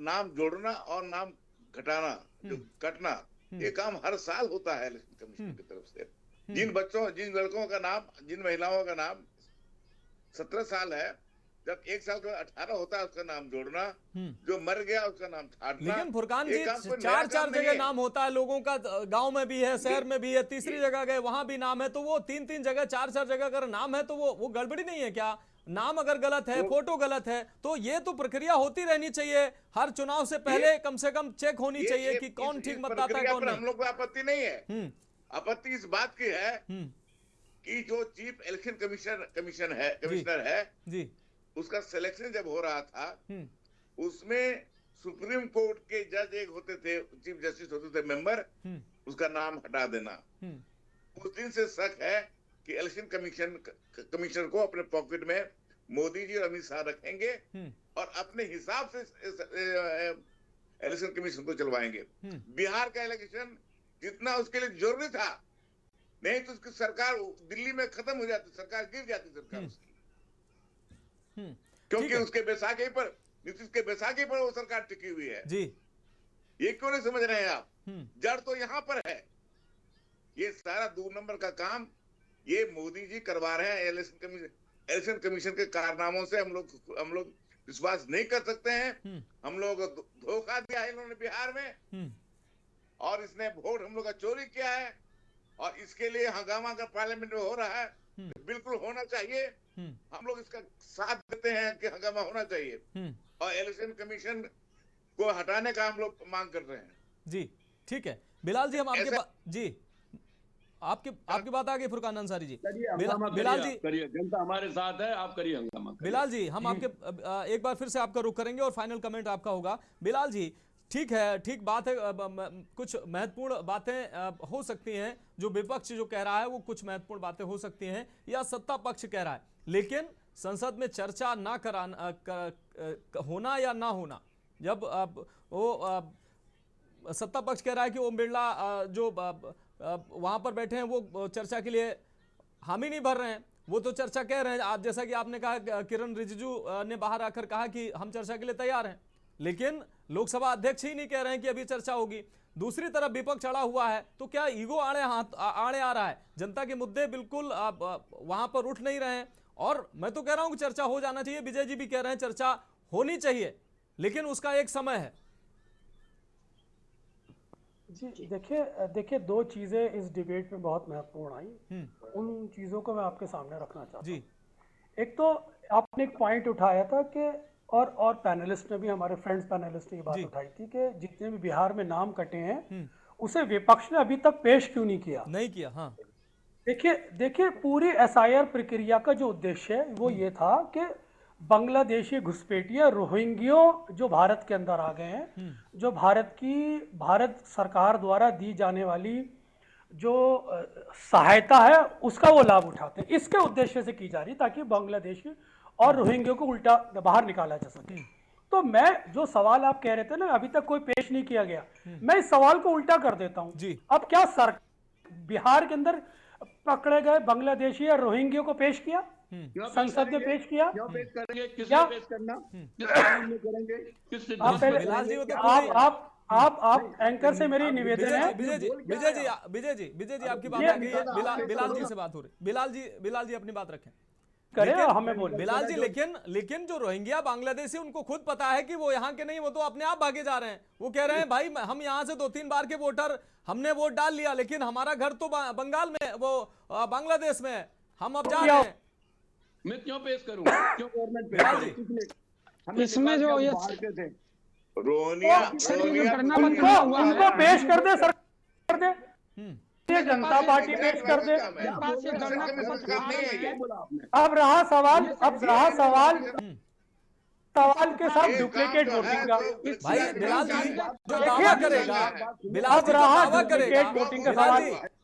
नाम जोड़ना और नाम घटाना, जो कटना, ये काम हर साल होता है इलेक्शन कमीशन की तरफ से। जिन लड़कों का नाम, जिन महिलाओं का नाम 17 साल है, जब 1 साल का 18 होता है उसका नाम जोड़ना, जो मर गया उसका नाम छाटना। लेकिन फुरकान जी 4 जगह नाम होता है लोगों का, गांव में भी है, शहर में भी है, तीसरी जगह गए वहां भी नाम है, तो वो 3 जगह 4 जगह अगर नाम है तो वो गड़बड़ी नहीं है क्या? नाम अगर गलत है, फोटो गलत है, तो ये तो प्रक्रिया होती रहनी चाहिए। हर चुनाव से पहले कम से कम चेक होनी चाहिए कि कौन ठीक मतदाता है कौन नहीं। हम लोग को आपत्ति नहीं है। आपत्ति इस बात की है कि जो चीफ इलेक्शन कमिश्नर है जी, उसका सिलेक्शन जब हो रहा था उसमें सुप्रीम कोर्ट के जज एक होते थे, चीफ जस्टिस होते थे मेंबर, उसका नाम हटा देना। उस दिन से शक है कि इलेक्शन कमीशन को अपने पॉकेट में मोदी जी और अमित शाह रखेंगे और अपने हिसाब से इलेक्शन कमीशन को चलवाएंगे। बिहार का इलेक्शन जितना उसके लिए जरूरी था, नहीं तो उसकी सरकार दिल्ली में खत्म हो जाती, सरकार गिर जाती सरकार उसकी, क्योंकि उसके बैसाखी पर, नीतीश के बैसाखी पर वो सरकार टिकी हुई है जी। ये क्यों नहीं समझ रहे हैं आप? जड़ तो यहाँ पर है। ये सारा 2 नंबर का काम ये मोदी जी करवा रहे हैं। इलेक्शन कमीशन के कारनामों से हम लोग विश्वास नहीं कर सकते हैं। हम लोग धोखा दिया है इन्होंने बिहार में, और इसने वोट हम लोग का चोरी किया है, और इसके लिए हंगामा अगर पार्लियामेंट में हो रहा है बिल्कुल होना चाहिए। हम लोग इसका साथ देते हैं कि हंगामा होना चाहिए, और इलेक्शन कमीशन को हटाने का हम लोग मांग कर रहे हैं। जी ठीक है बिलाल जी, हम आपके जी आपकी बात आ गई फुरकान अंसारी जी। बिलाल जी, जनता हमारे साथ है, आप करिए हंगामा। बिलाल जी, हम आपके एक बार फिर से आपका रुख करेंगे और फाइनल कमेंट आपका होगा। बिलाल जी, ठीक है, ठीक बात है, कुछ महत्वपूर्ण बातें हो सकती हैं, जो विपक्ष जो कह रहा है वो कुछ महत्वपूर्ण बातें हो सकती हैं, या सत्ता पक्ष कह रहा है, लेकिन संसद में चर्चा ना कराना होना या ना होना, जब वो सत्ता पक्ष कह रहा है कि ओम बिरला जो वहां पर बैठे हैं वो चर्चा के लिए हामी नहीं भर रहे हैं, वो तो चर्चा कह रहे हैं। आप जैसा कि आपने कहा, किरण रिजिजू ने बाहर आकर कहा कि हम चर्चा के लिए तैयार हैं, लेकिन लोकसभा अध्यक्ष ही नहीं कह रहे हैं कि अभी चर्चा होगी। दूसरी तरफ विपक्ष अड़ा हुआ है, तो क्या ईगो आड़े आ रहा है? जनता के मुद्दे बिल्कुल वहां पर उठ नहीं रहे हैं, और मैं तो कह रहा हूं कि चर्चा हो जाना चाहिए। विजय जी भी कह रहे हैं चर्चा होनी चाहिए, लेकिन उसका एक समय है। जी देखिए 2 चीजें इस डिबेट में बहुत महत्वपूर्ण आई, उन चीजों को मैं आपके सामने रखना चाहता हूँ। एक तो आपने एक पॉइंट उठाया था कि और पैनलिस्ट ने भी, हमारे फ्रेंड्स पैनलिस्ट ने ये बात उठाई थी कि जितने भी बिहार में नाम कटे हैं उसे विपक्ष ने अभी तक पेश क्यों नहीं किया। हाँ, देखिए पूरी SIR प्रक्रिया का जो उद्देश्य है वो ये था कि बांग्लादेशी घुसपैठिया रोहिंग्यों जो भारत के अंदर आ गए हैं, जो भारत सरकार द्वारा दी जाने वाली जो सहायता है उसका वो लाभ उठाते हैं, इसके उद्देश्य से की जा रही, ताकि बांग्लादेशी और रोहिंग्यों को उल्टा बाहर निकाला जा सके। तो मैं जो सवाल आप कह रहे थे ना, अभी तक कोई पेश नहीं किया गया, मैं इस सवाल को उल्टा कर देता हूं। अब क्या बिहार के अंदर पकड़े गए बांग्लादेशी और रोहिंग्यों को पेश किया? संसद ने पेश किया? क्यों पेश करेंगे? किसने पेश करना? किस कानून में करेंगे? किससे? आप एंकर से मेरी निवेदन है। विजय जी आपकी बात आ गई है, बिलाल जी से बात हो रही। बिलाल जी अपनी बात रखें, हमें बोल बिलाल जी। लेकिन जो रोहिंग्या बांग्लादेशी, उनको खुद पता है कि वो यहाँ के नहीं, वो तो अपने आप भागे जा रहे हैं। वो कह रहे हैं भाई हम यहाँ से 2-3 बार के वोटर हमने वोट डाल लिया, लेकिन हमारा घर तो बंगाल में, वो बांग्लादेश में, हम अब जा रहे हैं। मैं क्यों पेश करूं? क्यों गवर्नमेंट इसमें जो ये उनको पेश कर दे, सर कर दे, जनता पार्टी पेश कर दे। अब रहा सवाल के साथ डुप्लीकेट वोटिंग का। भाई बिलाल जी जो दावा करेगा,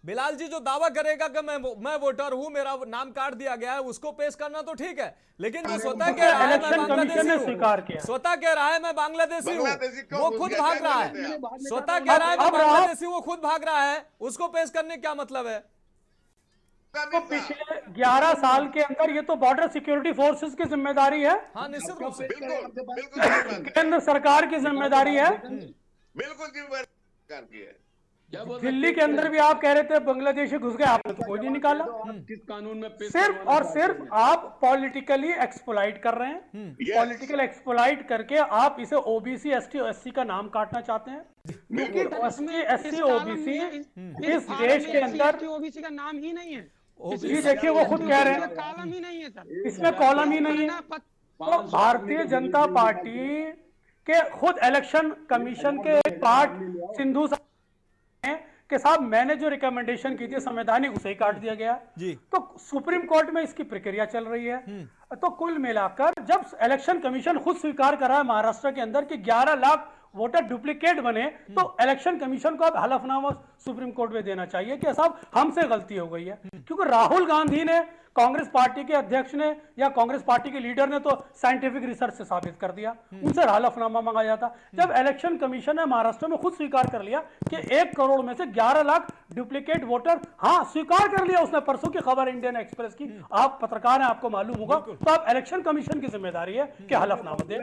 बिलाल जी जो दावा करेगा कि मैं वोटर हूं, मेरा नाम काट दिया गया है, उसको पेश करना तो ठीक है, लेकिन जो स्वतः कह रहा है मैं बांग्लादेशी हूं, वो खुद भाग रहा है। स्वतः कह रहा है मैं बांग्लादेशी, वो खुद भाग रहा है, उसको पेश करने क्या मतलब है? तो पिछले 11 साल के अंदर ये तो बॉर्डर सिक्योरिटी फोर्सेस की जिम्मेदारी है। हाँ, निश्चित रूप से केंद्र सरकार की जिम्मेदारी है। बिल्कुल जिम्मेदारी सरकार की है। दिल्ली के अंदर भी आप कह रहे थे बांग्लादेशी घुस गए, आपने तो कोई नहीं निकाला। किस कानून में सिर्फ और सिर्फ आप पॉलिटिकली एक्सप्लॉइट कर रहे हैं। पॉलिटिकल एक्सप्लॉइट करके आप इसे ओबीसी, एसटी और एससी का नाम काटना चाहते हैं, क्योंकि एसटी, एससी, ओबीसी इस देश के अंदर ओबीसी का नाम ही नहीं है। जी देखिए, वो खुद कह रहे हैं कॉलम ही नहीं है सर, इसमें कॉलम ही नहीं है। तो भारतीय जनता पार्टी के खुद इलेक्शन कमीशन के एक पार्ट सिंधु के साथ मैंने जो रिकमेंडेशन की थी संवैधानिक, उसे ही काट दिया गया जी। तो सुप्रीम कोर्ट में इसकी प्रक्रिया चल रही है। तो कुल मिलाकर जब इलेक्शन कमीशन खुद स्वीकार कर रहा है महाराष्ट्र के अंदर कि 11 लाख वोटर डुप्लीकेट बने, तो इलेक्शन कमीशन को अब हलफनामा सुप्रीम कोर्ट में देना चाहिए कि साहब हमसे गलती हो गई है। क्योंकि राहुल गांधी ने, कांग्रेस पार्टी के अध्यक्ष ने या कांग्रेस पार्टी के लीडर ने तो साइंटिफिक रिसर्च से साबित कर दिया, उनसे हलफनामा मांगा जाता। जब इलेक्शन कमीशन ने महाराष्ट्र में खुद स्वीकार कर लिया कि 1 करोड़ में से 11 लाख डुप्लीकेट वोटर, हाँ स्वीकार कर लिया उसने, परसों की खबर इंडियन एक्सप्रेस की, आप पत्रकार हैं आपको मालूम होगा। तो अब इलेक्शन कमीशन की जिम्मेदारी है कि हलफनामा दे।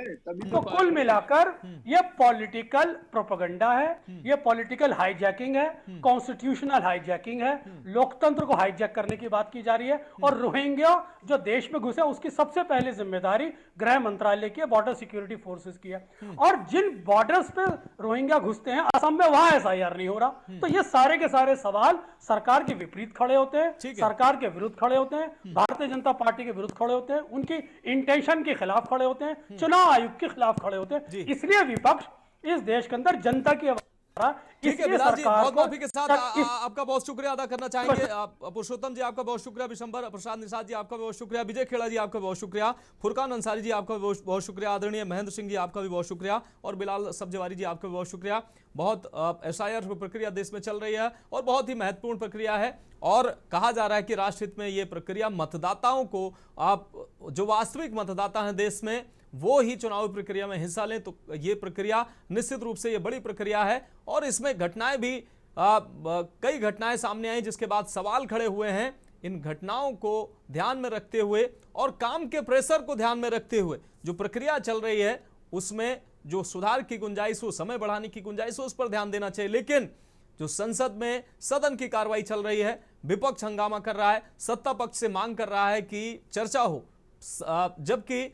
तो कुल मिलाकर यह पॉलिटिकल प्रोपेगेंडा है, यह पॉलिटिकल हाईजैकिंग है, कॉन्स्टिट्यूशनल हाईजैकिंग है, लोकतंत्र को हाईजैक करने की बात की जा रही है। और रोहिंग्या जो देश में घुसे उसकी सबसे पहले जिम्मेदारी गृह मंत्रालय की है, बॉर्डर सिक्योरिटी फोर्सेस की है। और जिन बॉर्डर्स पे रोहिंग्या घुसते हैं, असम में वहां एसआईआर नहीं हो रहा। तो ये सारे के सारे सवाल सरकार के विपरीत खड़े होते हैं, सरकार के विरुद्ध खड़े होते हैं, भारतीय जनता पार्टी के विरुद्ध खड़े होते हैं, उनकी इंटेंशन के खिलाफ खड़े होते हैं, चुनाव आयोग के खिलाफ खड़े होते हैं। इसलिए विपक्ष इस देश के अंदर जनता की ठीक है बिलाल जी, बहुत माफी के साथ आपका बहुत शुक्रिया अदा करना चाहेंगे। पुरुषोत्तम जी आपका बहुत शुक्रिया, विशंबर प्रसाद निषाद जी आपका बहुत शुक्रिया, विजय खेड़ा जी आपका बहुत शुक्रिया, फुरकान अंसारी जी आपका बहुत शुक्रिया, आदरणीय महेंद्र सिंह जी आपका भी बहुत शुक्रिया, और बिलाल सब्जेवारी जी आपका भी बहुत शुक्रिया। बहुत एसआईआर प्रक्रिया देश में चल रही है और बहुत ही महत्वपूर्ण प्रक्रिया है, और कहा जा रहा है कि राष्ट्रहित में ये प्रक्रिया मतदाताओं को, आप जो वास्तविक मतदाता हैं देश में, वो ही चुनावी प्रक्रिया में हिस्सा लें। तो ये प्रक्रिया निश्चित रूप से ये बड़ी प्रक्रिया है, और इसमें घटनाएं भी कई घटनाएं सामने आई जिसके बाद सवाल खड़े हुए हैं। इन घटनाओं को ध्यान में रखते हुए और काम के प्रेशर को ध्यान में रखते हुए जो प्रक्रिया चल रही है उसमें जो सुधार की गुंजाइश हो, समय बढ़ाने की गुंजाइश हो, उस पर ध्यान देना चाहिए। लेकिन जो संसद में सदन की कार्रवाई चल रही है, विपक्ष हंगामा कर रहा है, सत्ता पक्ष से मांग कर रहा है कि चर्चा हो, जबकि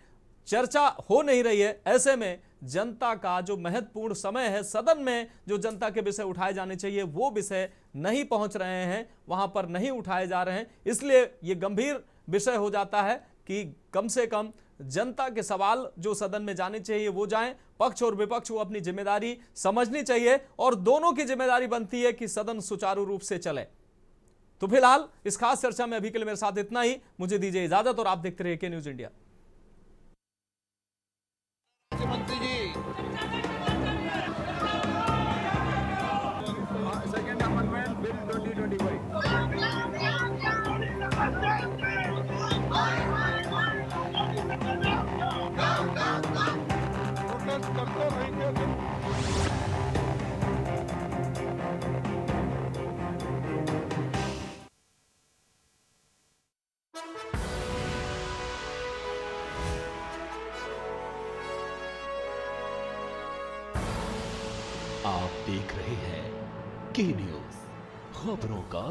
चर्चा हो नहीं रही है। ऐसे में जनता का जो महत्वपूर्ण समय है, सदन में जो जनता के विषय उठाए जाने चाहिए वो विषय नहीं पहुंच रहे हैं, वहां पर नहीं उठाए जा रहे हैं। इसलिए ये गंभीर विषय हो जाता है कि कम से कम जनता के सवाल जो सदन में जाने चाहिए वो जाएं। पक्ष और विपक्ष को अपनी जिम्मेदारी समझनी चाहिए, और दोनों की जिम्मेदारी बनती है कि सदन सुचारू रूप से चले। तो फिलहाल इस खास चर्चा में अभी के लिए मेरे साथ इतना ही, मुझे दीजिए इजाजत, और आप देखते रहिए के न्यूज इंडिया। मंत्री जी, सेकंड अमेंडमेंट बिल 2025 प्रोटेस्ट करते रहेंगे। आप देख रहे हैं के न्यूज, खबरों का